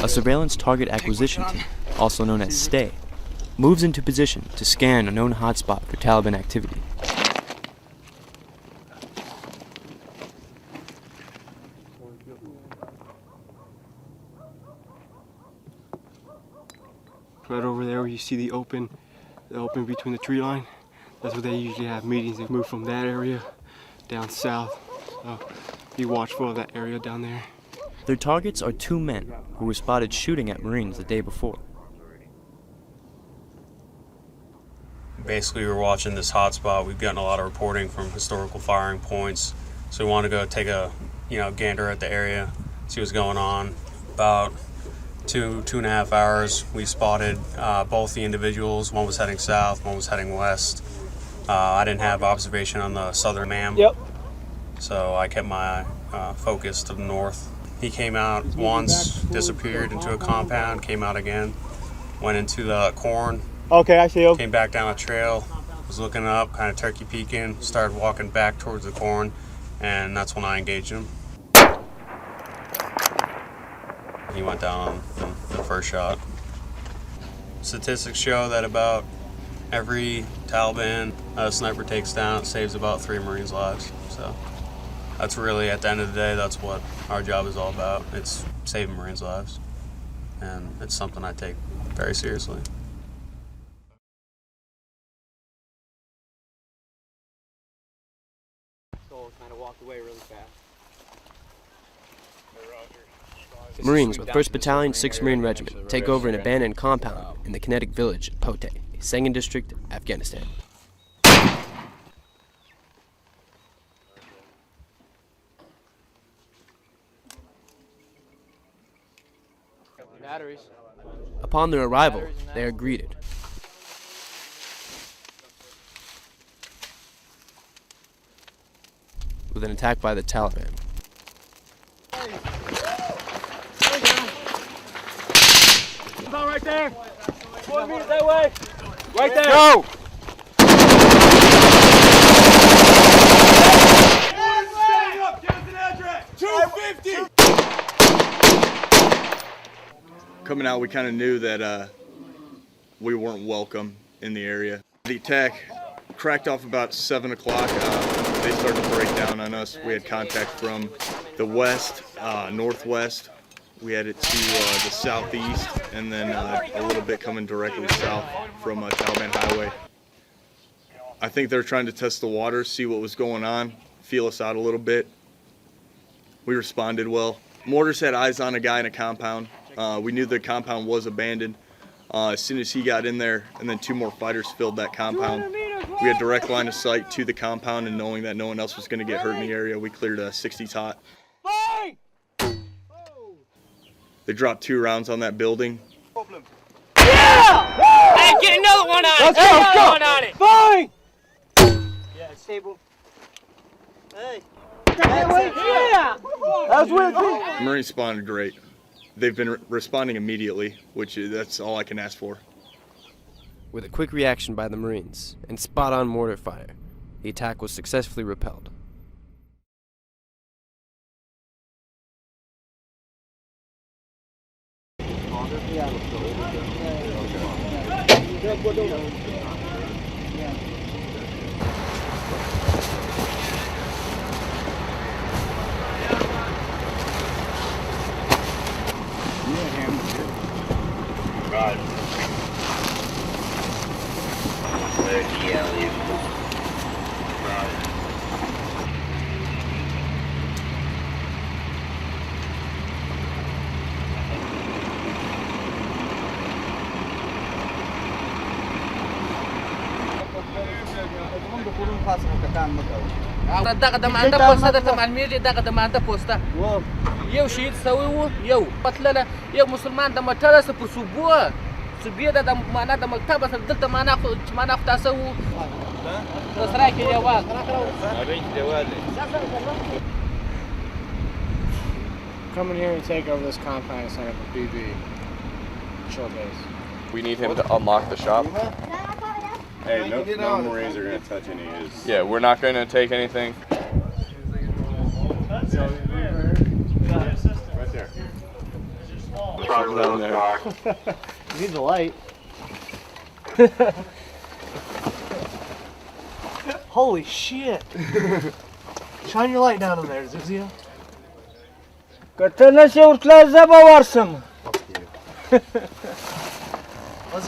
a surveillance target acquisition team, also known as STAY, moves into position to scan a known hotspot for Taliban activity. Right over there where you see the open between the tree line, that's where they usually have meetings. They move from that area down south, so be watchful of that area down there. Their targets are 2 men who were spotted shooting at Marines the day before. Basically, we were watching this hotspot. We've gotten a lot of reporting from historical firing points, so we wanted to go take a gander at the area, see what's going on. About 2.5 hours, we spotted both the individuals. One was heading south, one was heading west. I didn't have observation on the southern man, so I kept my focus to the north. He came out once, disappeared into a compound, came out again, went into the corn. Okay, I see him. Came back down the trail, was looking up, kind of turkey peeking, started walking back towards the corn, and that's when I engaged him. He went down in the first shot. Statistics show that about every Taliban sniper takes down saves about 3 Marines' lives. So that's really, at the end of the day, that's what our job is all about. It's saving Marines' lives, and it's something I take very seriously. Kind of walked away really fast. Marines with 1st Battalion, 6th Marine Regiment take over an abandoned compound in the Kinetic village of Pote, Sangin District, Afghanistan. Batteries. Upon their arrival, they are greeted with an attack by the Taliban. About right there. 4 meters that way. Right there. Go! Coming out, we kind of knew that we weren't welcome in the area. The attack cracked off about 7 o'clock. They started to break down on us. We had contact from the west, northwest. We had it to the southeast, and then a little bit coming directly south from Taliban Highway. I think they're trying to test the waters, see what was going on, feel us out a little bit. We responded well. Mortars had eyes on a guy in a compound. We knew the compound was abandoned. As soon as he got in there, and then 2 more fighters filled that compound, we had direct line of sight to the compound, and knowing that no one else was going to get hurt in the area, we cleared a 60 tot. They dropped 2 rounds on that building. Yeah! Hey, get another one on it! Let's go, let's go! Fine! Yeah, it's stable. Hey. Yeah! That's what Marines responded great. They've been responding immediately, which that's all I can ask for. With a quick reaction by the Marines and spot-on mortar fire, the attack was successfully repelled. دغه د مانده پوسټه د تمالمیږي دغه د مانده پوسټه یو شهید سوی وو یو پتلله یو مسلمان د مټره سره په صوبې د معنا د مکتب سره دلته معنا خو تاسو وو تاسو راکې یوال Come in here and take over this compound and set up a BB. Short base. We need him to unlock the shop. Hey, no Marines are going to touch any of his. Yeah, we're not going to take anything. Right there. Down there. You need the light. Holy shit! Shine your light down in there, Zuzia. What's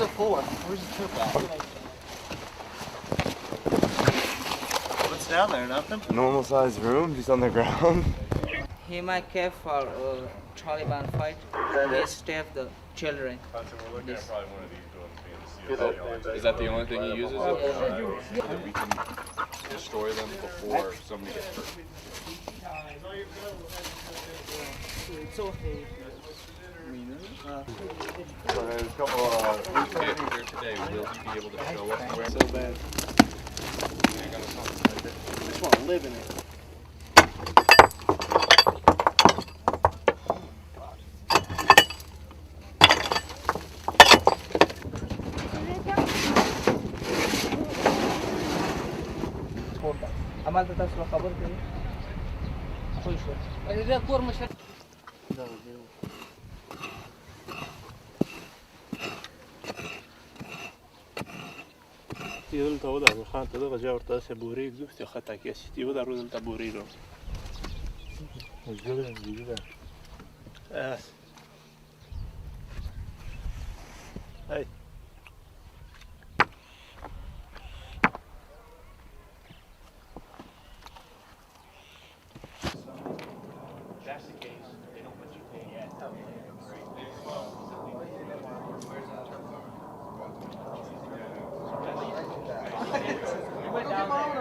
it for? Where's the trip at? What's down there? Nothing? Normal sized room, just on the ground. He might care for Taliban fight. They staff the children. This. Is that the only thing he uses? That we can destroy them before somebody gets hurt. It's okay. So there's a couple Here today, will he be able to show up where? So bad. I just want to live in it. عملت تاسو خبر کړی خو شو دا کور مشر دلته ودا خان ته دغه جوړ تاسو بوري دوست خطا کې چې یو درو دلته بوري رو Hey. That's the case. They don't let you pay yet. We went down there.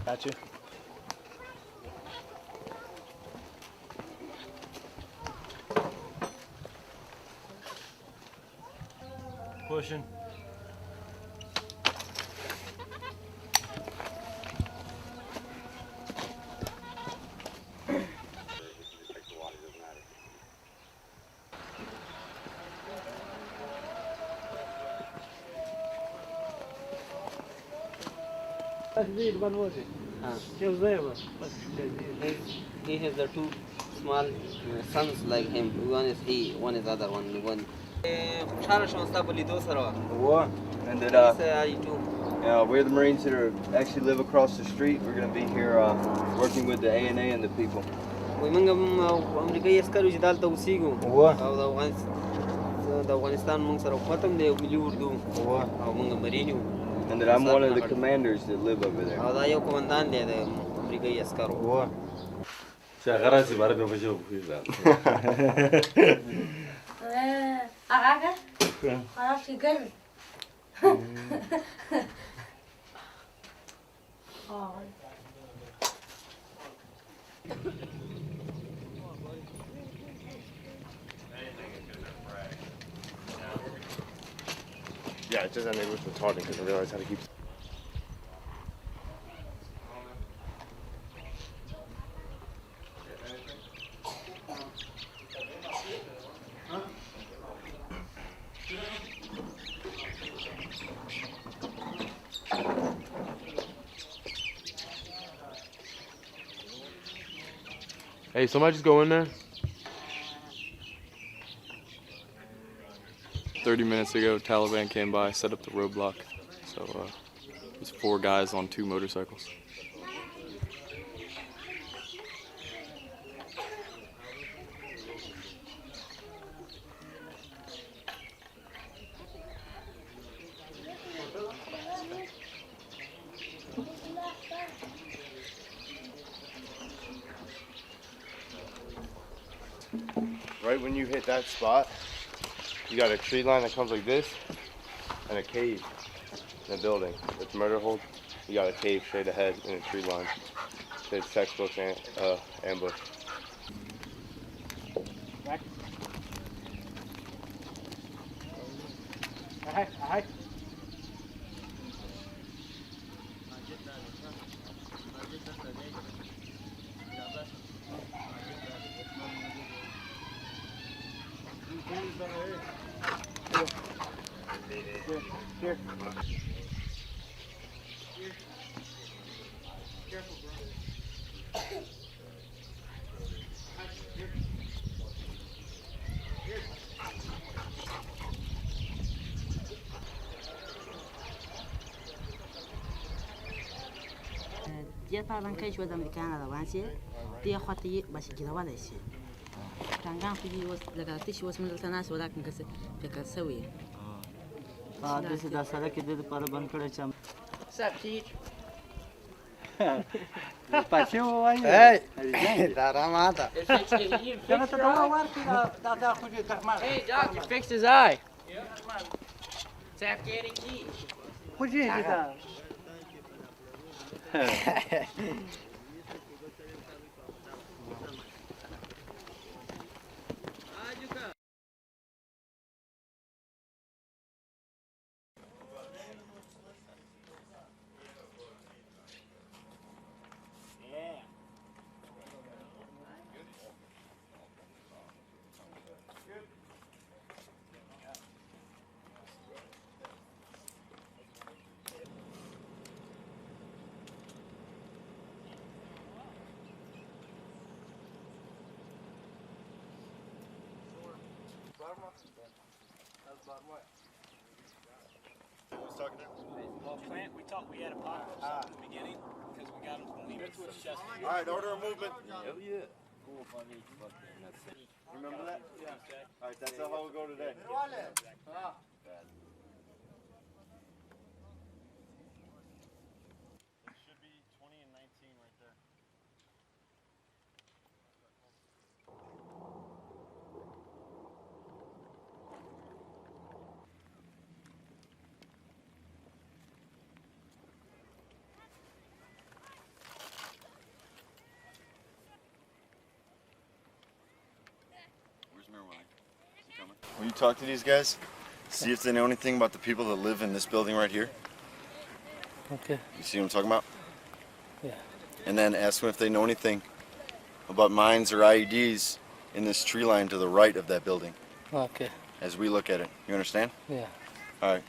Gotcha. Pushing. He has the two small sons like him. One is he, one is other one. What? And did yeah, we're the Marines that are actually live across the street. We're gonna be here working with the ANA and the people. What? And that I'm one of the commanders that live over there. What? Yeah, it just ended with retarded because I realized how to keep. Hey, somebody just go in there. 30 minutes ago, Taliban came by, set up the roadblock. So there's 4 guys on 2 motorcycles. Right right when you hit that spot, you got a tree line that comes like this, and a cave in the building. It's murder hold. You got a cave straight ahead and a tree line. It's textbook ambush. Here. dia palan kai shwa dam kana da wanse dia khati bashi gida wala shi tangan fi was daga tishi was min sana so da kan kase fe ka sawi this is the sala ke de par ban kare cham sab teach Спасибо, Ваня. Hey, Тарамата. Hey, Doc, you fixed his eye. It's Afghani key. What did you do? We thought we had a pocket in the beginning because we got him when we went to his chest. All right, order of movement. Hell yeah. Remember that? Yeah. All right, that's how we'll go today. It should be 20 and 19 right there. When you talk to these guys, see if they know anything about the people that live in this building right here. Okay. You see what I'm talking about? Yeah. And then ask them if they know anything about mines or IEDs in this tree line to the right of that building. Okay. As we look at it. You understand? Yeah. All right.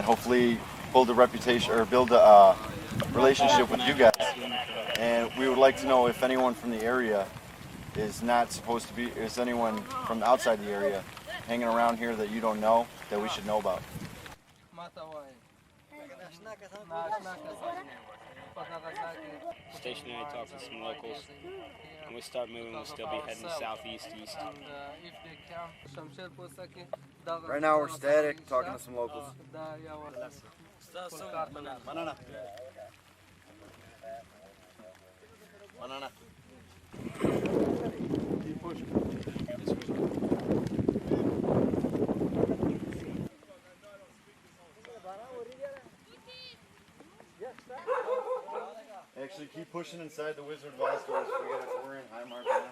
Hopefully build a reputation or build a relationship with you guys. And we would like to know if anyone from the area is not supposed to be, is anyone from outside the area hanging around here that you don't know that we should know about. Stationary, talk to some locals. When we start moving, we'll still be heading southeast, east. Right now we're static, talking to some locals. Banana. Keep pushing. Actually, keep pushing inside the Wizard of Oz doors. We're in high mark now.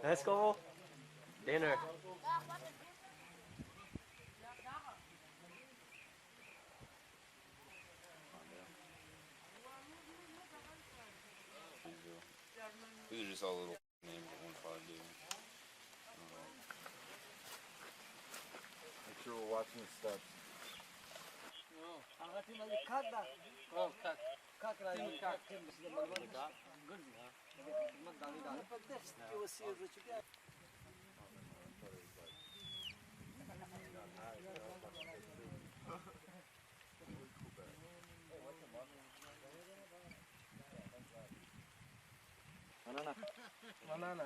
Let's go. Dinner. These are just all little names. crew watching the steps. Banana.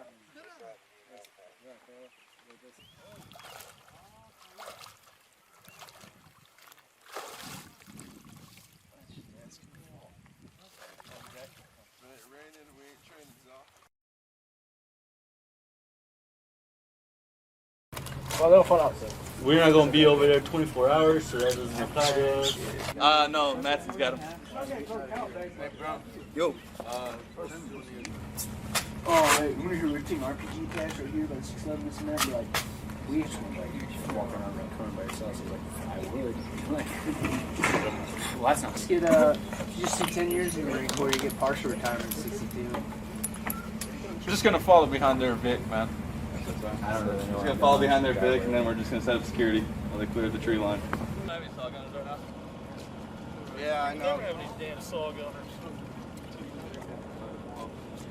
We're not gonna be over there 24 hours, so that doesn't apply to us. No, Matthew's got him. Yo. Oh, hey, when you're routine RPG cache right here, like 611, this and that, you're like, we used to like walk around corner by yourself. So I was like, I would. Like, well, that's not. Just get you just see 10 years in the Marine Corps, you get partial retirement at 62. We're just gonna follow behind their Vic, man. I don't really know. We're just gonna follow behind their Vic, and then we're just gonna set up security while they clear the tree line. Yeah, I They know. don't have any damn saw gunners.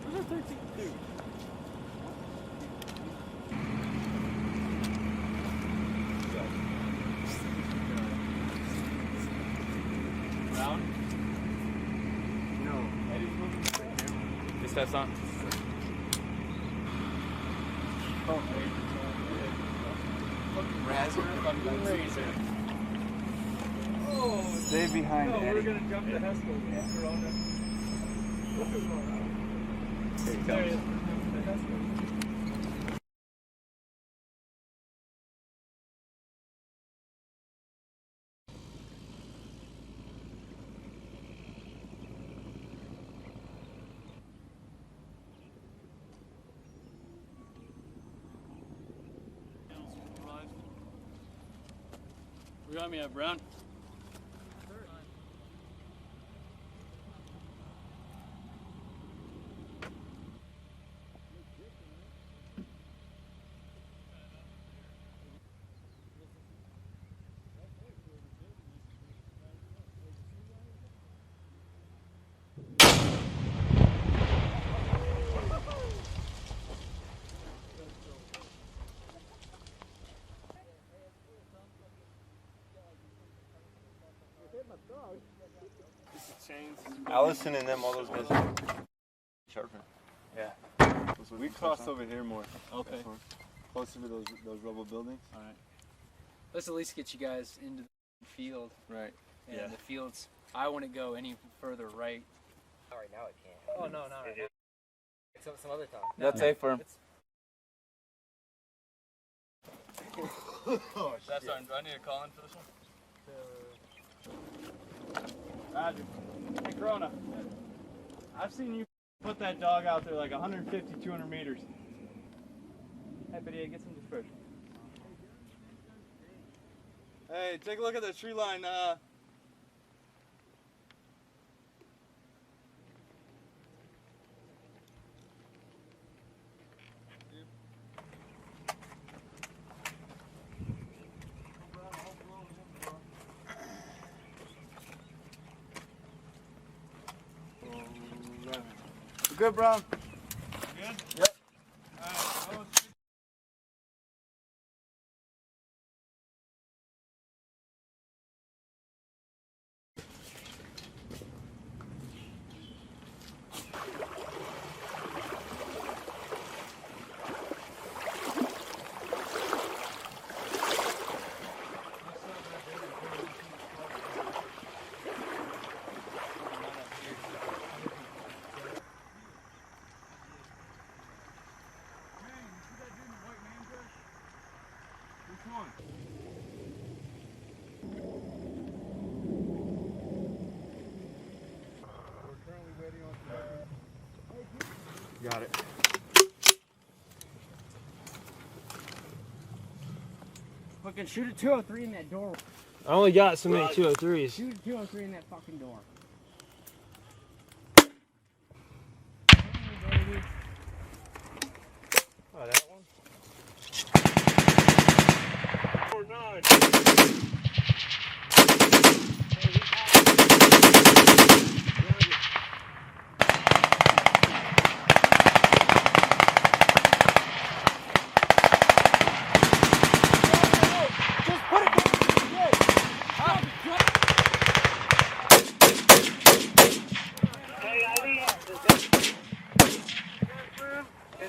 Where's the 13 Brown? No. This that's on. Stay behind No, Eddie. we're gonna jump the Hesco. We're on there. There he comes. The Hesco. Where got me at, Brown? Allison and them, all those guys. Sharper. Yeah. We crossed over here more. Okay. Closer to those rubble buildings. All right. Let's at least get you guys into the field. Right. And Yeah. the fields, I wouldn't go any further right. Not right now, it can't. Oh, no, not right now. Some other time. That's safe for him. Oh, That's on. Do I need a call in for this one? Roger. Hey, Corona. I've seen you put that dog out there like 150, 200 meters. Hey, buddy, get some dispersion. Hey, take a look at the tree line. Good, Brown. Good? Yep. Got it. Fucking shoot a 203 in that door. I only got so many 203s. Shoot a 203 in that fucking door. Oh, that one? And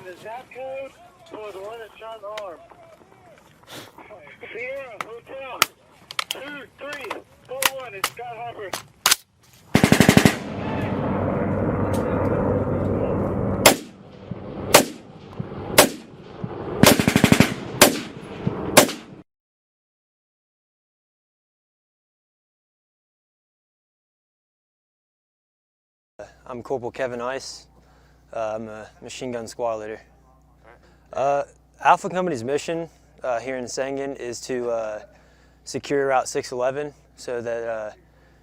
the zap code for the one that shot the arm. Sierra Hotel 2341 in Scott Harbor. I'm Corporal Kevin Ice. I'm a machine gun squad leader. Alpha Company's mission here in Sangin is to secure Route 611 so that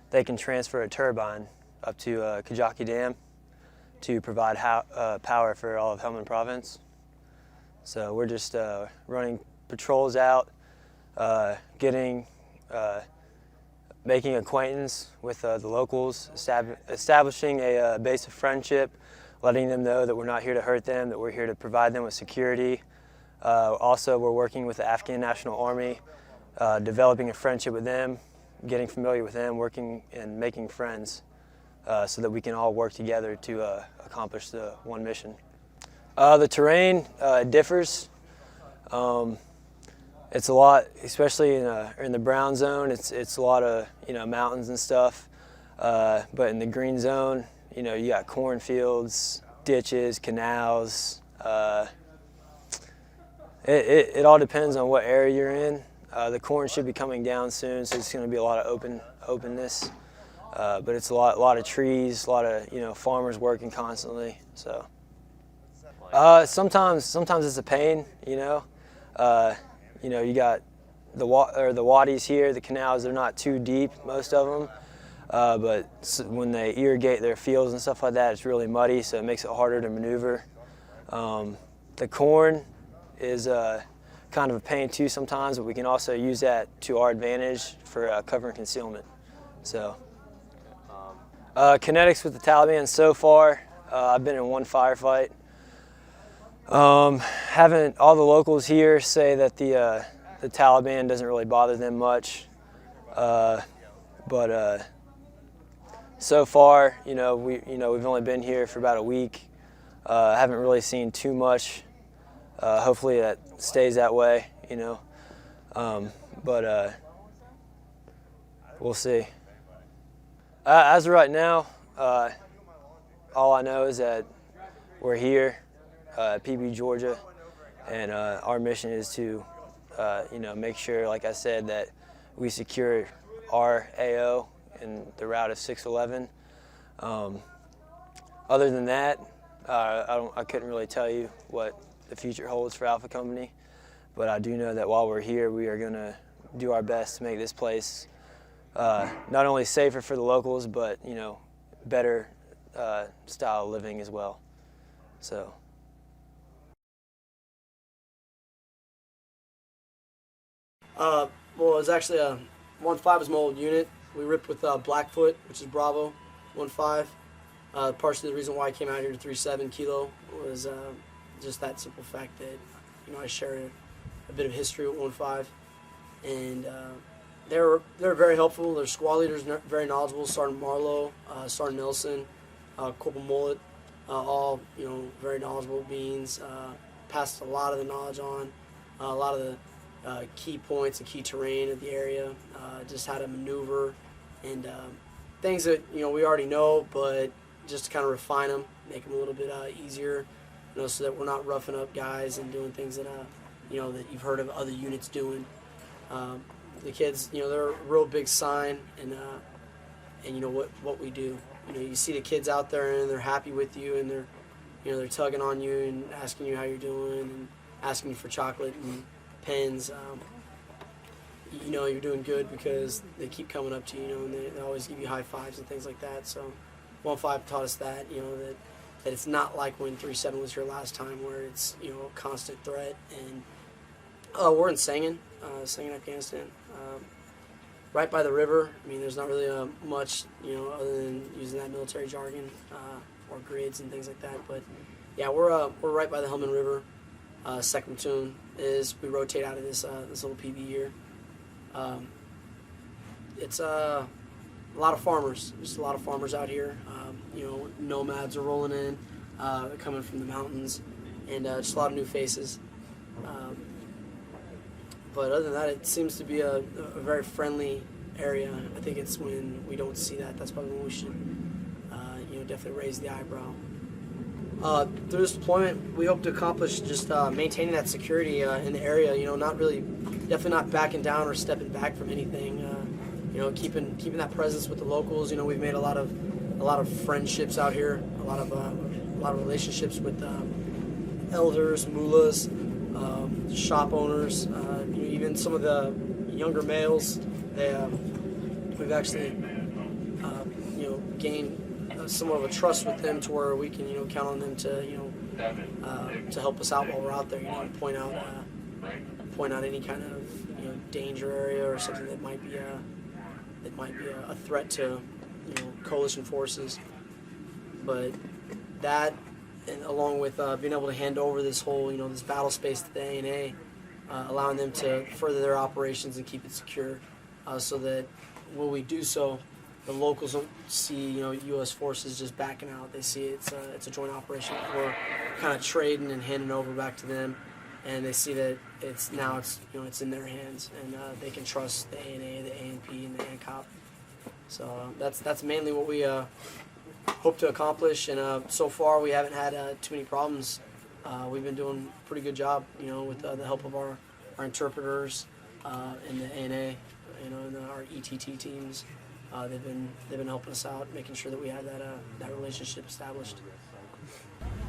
they can transfer a turbine up to Kajaki Dam to provide power for all of Helmand Province. So we're just running patrols out, making acquaintance with the locals, establishing a base of friendship, letting them know that we're not here to hurt them, that we're here to provide them with security. Also, we're working with the Afghan National Army, developing a friendship with them, getting familiar with them, working and making friends so that we can all work together to accomplish the one mission. The terrain differs. It's a lot, especially in the brown zone, it's a lot of mountains and stuff. But in the green zone, you got cornfields, ditches, canals. It all depends on what area you're in. The corn should be coming down soon, so it's going to be a lot of openness. But it's a lot of trees, a lot of farmers working constantly. So sometimes it's a pain, you got the wadis here, the canals, they're not too deep, most of them. But when they irrigate their fields and stuff like that, it's really muddy, so it makes it harder to maneuver. The corn is kind of a pain too sometimes, but we can also use that to our advantage for cover and concealment. So, kinetics with the Taliban so far, I've been in one firefight. Having all the locals here say that the Taliban doesn't really bother them much, but so far, we've only been here for about a week. Haven't really seen too much. Hopefully that stays that way, but we'll see. As of right now, all I know is that we're here. PB Georgia, and our mission is to make sure, like I said, that we secure our AO in the route of 611. Other than that, I couldn't really tell you what the future holds for Alpha Company, but I do know that while we're here, we are going to do our best to make this place not only safer for the locals, but better style of living as well. So. Well, it was actually a 1.5 was my old unit. We ripped with Blackfoot, which is Bravo 1.5. Partially the reason why I came out here to 3.7 kilo was just that simple fact that I share a bit of history with 1.5, and they're very helpful. Their squad leaders very knowledgeable. Sergeant Marlowe, Sergeant Nelson, Corporal Mullet, all very knowledgeable beings. Passed a lot of the knowledge on, a lot of the key points and key terrain of the area, just how to maneuver, and things that we already know, but just to kind of refine them, make them a little bit easier, so that we're not roughing up guys and doing things that that you've heard of other units doing. The kids, they're a real big sign, and what we do. You see the kids out there and they're happy with you, and they're tugging on you and asking you how you're doing and asking you for chocolate and pens. You're doing good because they keep coming up to you, and they always give you high fives and things like that. So 1.5 taught us that, that it's not like when 3.7 was here last time, where it's a constant threat, and We're in Sangin, Sangin, Afghanistan. Right by the river. I mean, there's not really much, other than using that military jargon or grids and things like that. But yeah, we're right by the Helmand River. Second platoon is we rotate out of this little PB here. It's a lot of farmers. Just a lot of farmers out here. Nomads are rolling in, coming from the mountains, and just a lot of new faces. But other than that, it seems to be a very friendly area. I think it's when we don't see that. That's probably when we should, definitely raise the eyebrow. Through this deployment, we hope to accomplish just maintaining that security in the area. Definitely not backing down or stepping back from anything. Keeping that presence with the locals. We've made a lot of friendships out here. A lot of relationships with elders, mullahs, shop owners, even some of the younger males. We've actually gained somewhat of a trust with them to where we can count on them to help us out while we're out there. Point out any kind of danger area or something that might be a threat to coalition forces. But that, and along with being able to hand over this whole this battle space to the ANA, allowing them to further their operations and keep it secure, so that when we do so, the locals don't see U.S. forces just backing out. They see it's a joint operation. We're kind of trading and handing over back to them, and they see that it's in their hands, and they can trust the ANA, the ANP, and the ANCOP. So that's mainly what we hope to accomplish, and so far we haven't had too many problems. We've been doing a pretty good job, with the help of our interpreters and the ANA, and our ETT teams. They've been helping us out, making sure that we have that relationship established.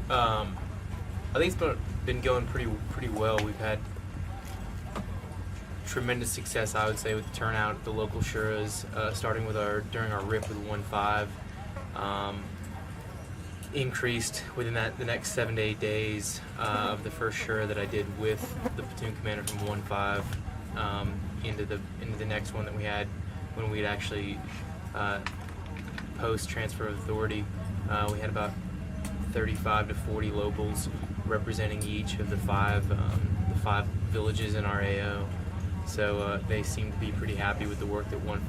I think it's been going pretty well. We've had tremendous success, I would say, with the turnout of the local shuras, starting with during our RIP with 1-5. Increased within the next 7 to 8 days of the first shura that I did with the platoon commander from 1-5 into the next one that we had when we'd actually post transfer of authority. We had about 35 to 40 locals representing each of the five villages in our AO. So they seemed to be pretty happy with the work that 1-5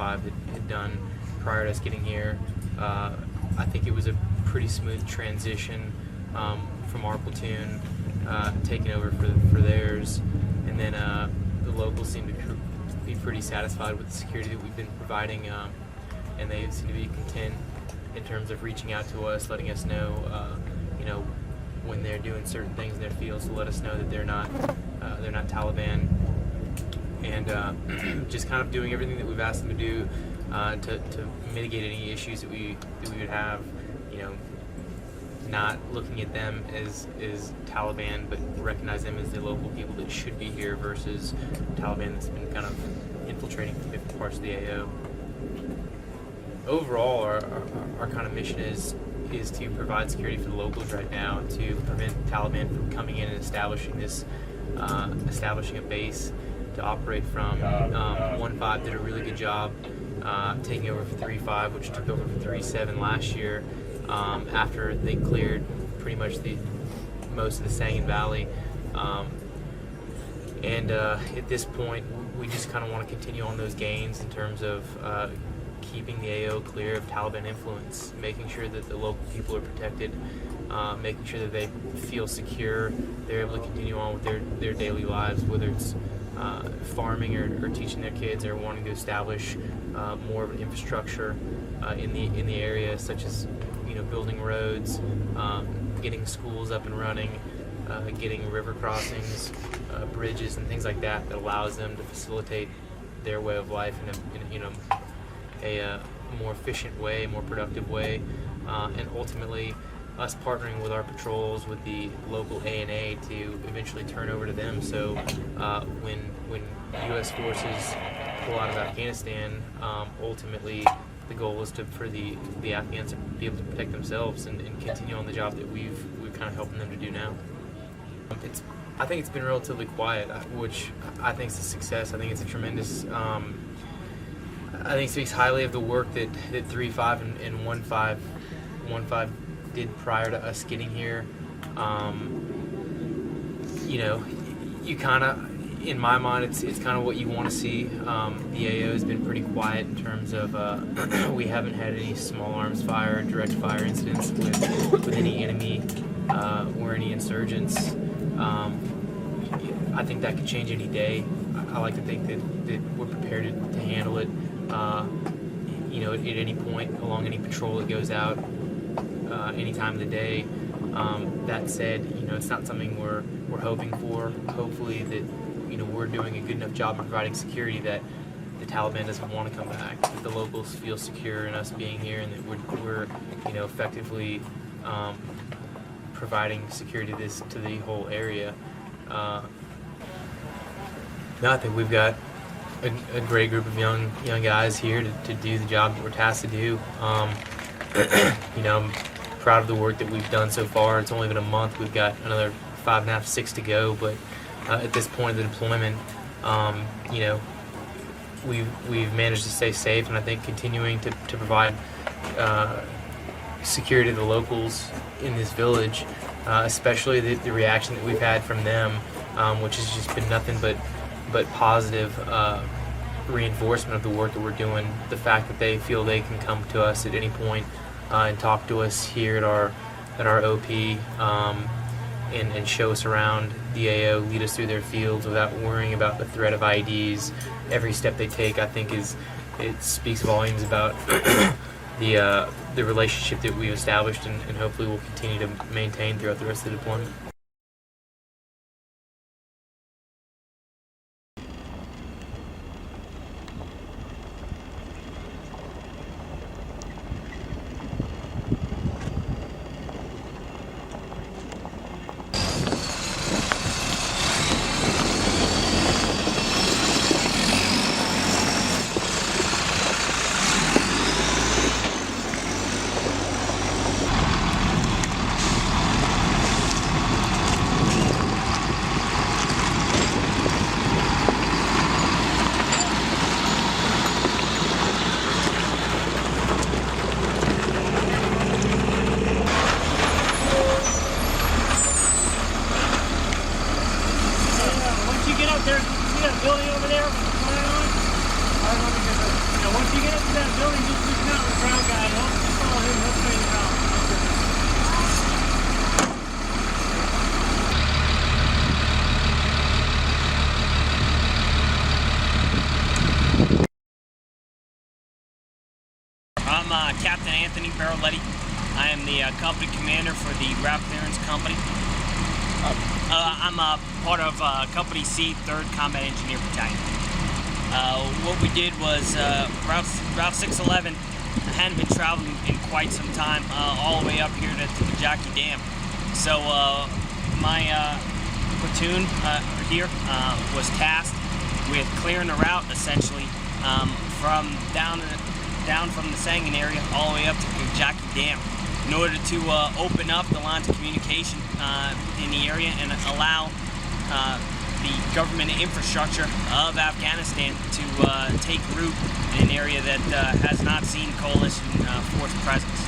had done prior to us getting here. I think it was a pretty smooth transition from our platoon taking over for theirs, and then the locals seem to be pretty satisfied with the security that we've been providing, and they seem to be content in terms of reaching out to us, letting us know, when they're doing certain things in their fields, to let us know that they're not Taliban, and just kind of doing everything that we've asked them to do to mitigate any issues that we would have. Not looking at them as Taliban, but recognize them as the local people that should be here versus Taliban that's been kind of infiltrating different parts of the AO. Overall, our kind of mission is to provide security for the locals right now, to prevent Taliban from coming in and establishing a base to operate from. 1-5 did a really good job taking over for 3-5, which took over for 3-7 last year. After they cleared pretty much most of the Sangin Valley, and at this point we just kind of want to continue on those gains in terms of keeping the AO clear of Taliban influence, making sure that the local people are protected, making sure that they feel secure, they're able to continue on with their daily lives, whether it's farming or teaching their kids or wanting to establish more of an infrastructure in the area, such as building roads, getting schools up and running, getting river crossings, bridges, and things like that allows them to facilitate their way of life in a more efficient way, more productive way, and ultimately us partnering with our patrols with the local ANA to eventually turn over to them. So when U.S. forces pull out of Afghanistan, ultimately the goal is for the Afghans to be able to protect themselves and continue on the job that we're kind of helping them to do now. It's I think it's been relatively quiet, which I think is a success. I think it's a tremendous. I think it speaks highly of the work that 3-5 and 1-5 did prior to us getting here. You know, you kind of, in my mind, it's kind of what you want to see. The AO has been pretty quiet in terms of we haven't had any small arms fire, direct fire incidents with any enemy or any insurgents. I think that could change any day. I like to think that we're prepared to handle it. You know, at any point along any patrol that goes out, any time of the day. That said, you know, it's not something we're hoping for. Hopefully that, you know, we're doing a good enough job of providing security that the Taliban doesn't want to come back, that the locals feel secure in us being here, and that we're you know, effectively providing security to the whole area. No, I think we've got a great group of young guys here to do the job that we're tasked to do. You know, I'm proud of the work that we've done so far. It's only been a month. We've got another 5.5, 6 to go, but at this point of the deployment, you know, we've managed to stay safe, and I think continuing to provide security to the locals in this village, especially the reaction that we've had from them, which has just been nothing but positive reinforcement of the work that we're doing. The fact that they feel they can come to us at any point and talk to us here at our OP, and show us around the AO, lead us through their fields without worrying about the threat of IEDs. Every step they take, I think, it speaks volumes about the relationship that we've established, and hopefully we'll continue to maintain throughout the rest of the deployment. I'm Captain Anthony Barroletti. I am the company commander for the Route Clearance Company. I'm part of Company C, 3rd Combat Engineer Battalion. What we did was Route 611 hadn't been traveling in quite some time, all the way up here to the Jockey Dam. So my platoon here was tasked with clearing the route, essentially, from down from the Sangin area all the way up to the Jockey Dam, in order to open up the lines of communication in the area and allow the government infrastructure of Afghanistan to take root in an area that has not seen coalition force presence.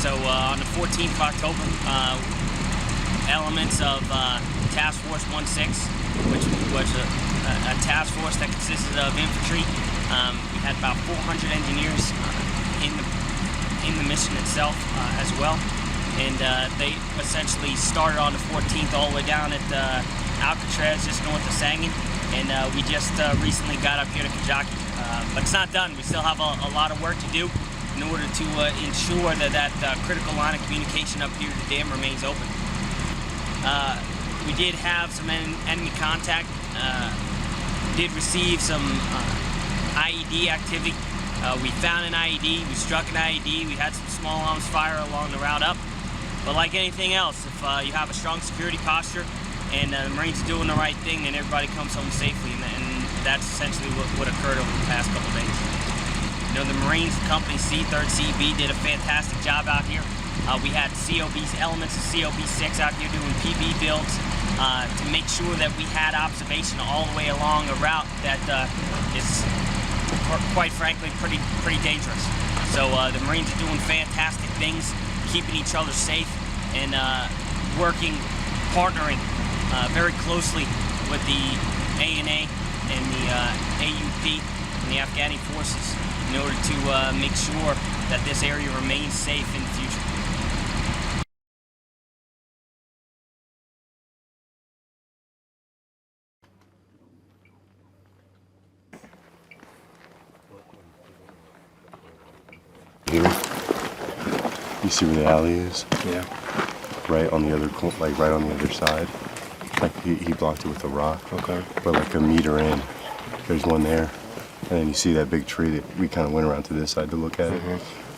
So on the 14th of October, elements of Task Force 16, which was a task force that consisted of infantry. We had about 400 engineers in the mission itself as well, and they essentially started on the 14th all the way down at Alcatraz, just north of Sangin, and we just recently got up here to Kajaki. But it's not done. We still have a lot of work to do in order to ensure that critical line of communication up here to the dam remains open. We did have some enemy contact, did receive some IED activity. We found an IED, we struck an IED, we had some small arms fire along the route up. But like anything else, if you have a strong security posture and the Marines are doing the right thing, then everybody comes home safely, and that's essentially what occurred over the past couple of days. You know, the Marines, Company C, 3rd CB, did a fantastic job out here. We had elements of COB 6 out here doing PB builds, to make sure that we had observation all the way along a route that is, quite frankly, pretty dangerous. So the Marines are doing fantastic things, keeping each other safe, and working, partnering very closely with the ANA and the AUP and the Afghani forces in order to make sure that this area remains safe in the future. Here, you see where the alley is? Yeah. Right on the other, like right on the other side. Like he blocked it with a rock. Okay. But like a meter in, there's one there, and then you see that big tree that we kind of went around to this side to look at it.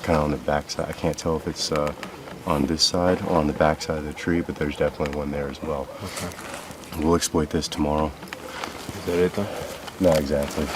Kind of on the back side. I can't tell if it's on this side or on the back side of the tree, but there's definitely one there as well. Okay. We'll exploit this tomorrow. Is that it though? Not exactly.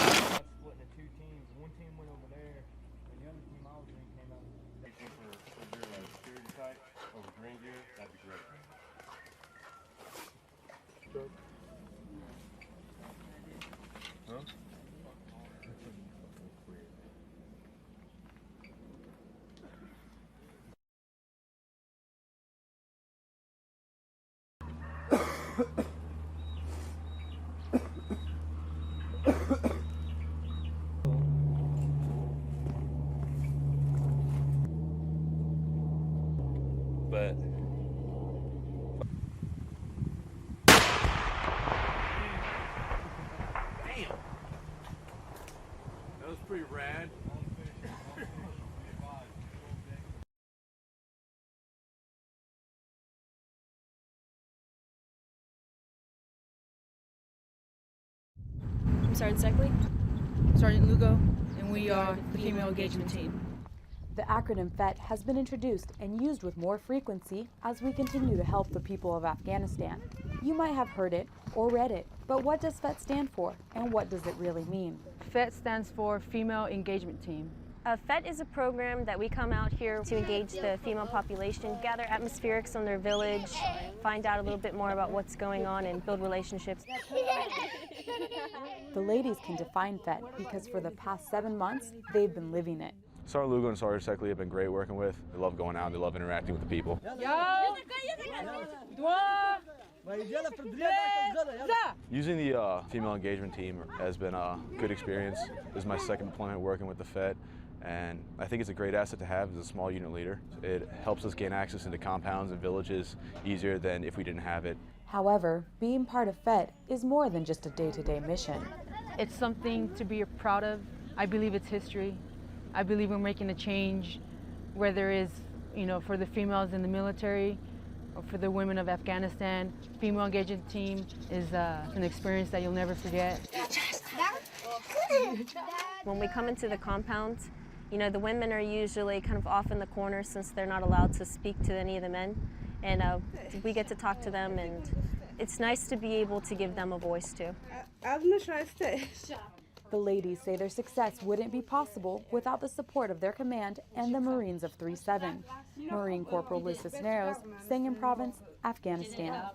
But damn, that was pretty rad. I'm Sergeant Seckley. Sergeant Lugo, and we are the female engagement team. The acronym FET has been introduced and used with more frequency as we continue to help the people of Afghanistan. You might have heard it or read it, but what does FET stand for, and what does it really mean? FET stands for Female Engagement Team. FET is a program that we come out here to engage the female population, gather atmospherics on their village, find out a little bit more about what's going on, and build relationships. The ladies can define FET because for the past 7 months, they've been living it. Sergeant Lugo and Sergeant Seckley have been great working with. They love going out, they love interacting with the people. Using the female engagement team has been a good experience. This is my second deployment working with the FET, and I think it's a great asset to have as a small unit leader. It helps us gain access into compounds and villages easier than if we didn't have it. However, being part of FET is more than just a day-to-day mission. It's something to be proud of. I believe it's history. I believe we're making a change where there is, for the females in the military or for the women of Afghanistan. Female engagement team is an experience that you'll never forget. When we come into the compound, the women are usually kind of off in the corner since they're not allowed to speak to any of the men. And we get to talk to them, and it's nice to be able to give them a voice too. The ladies say their success wouldn't be possible without the support of their command and the Marines of 3-7. Marine Corporal Lisa Cisneros, Sangin Province, Afghanistan.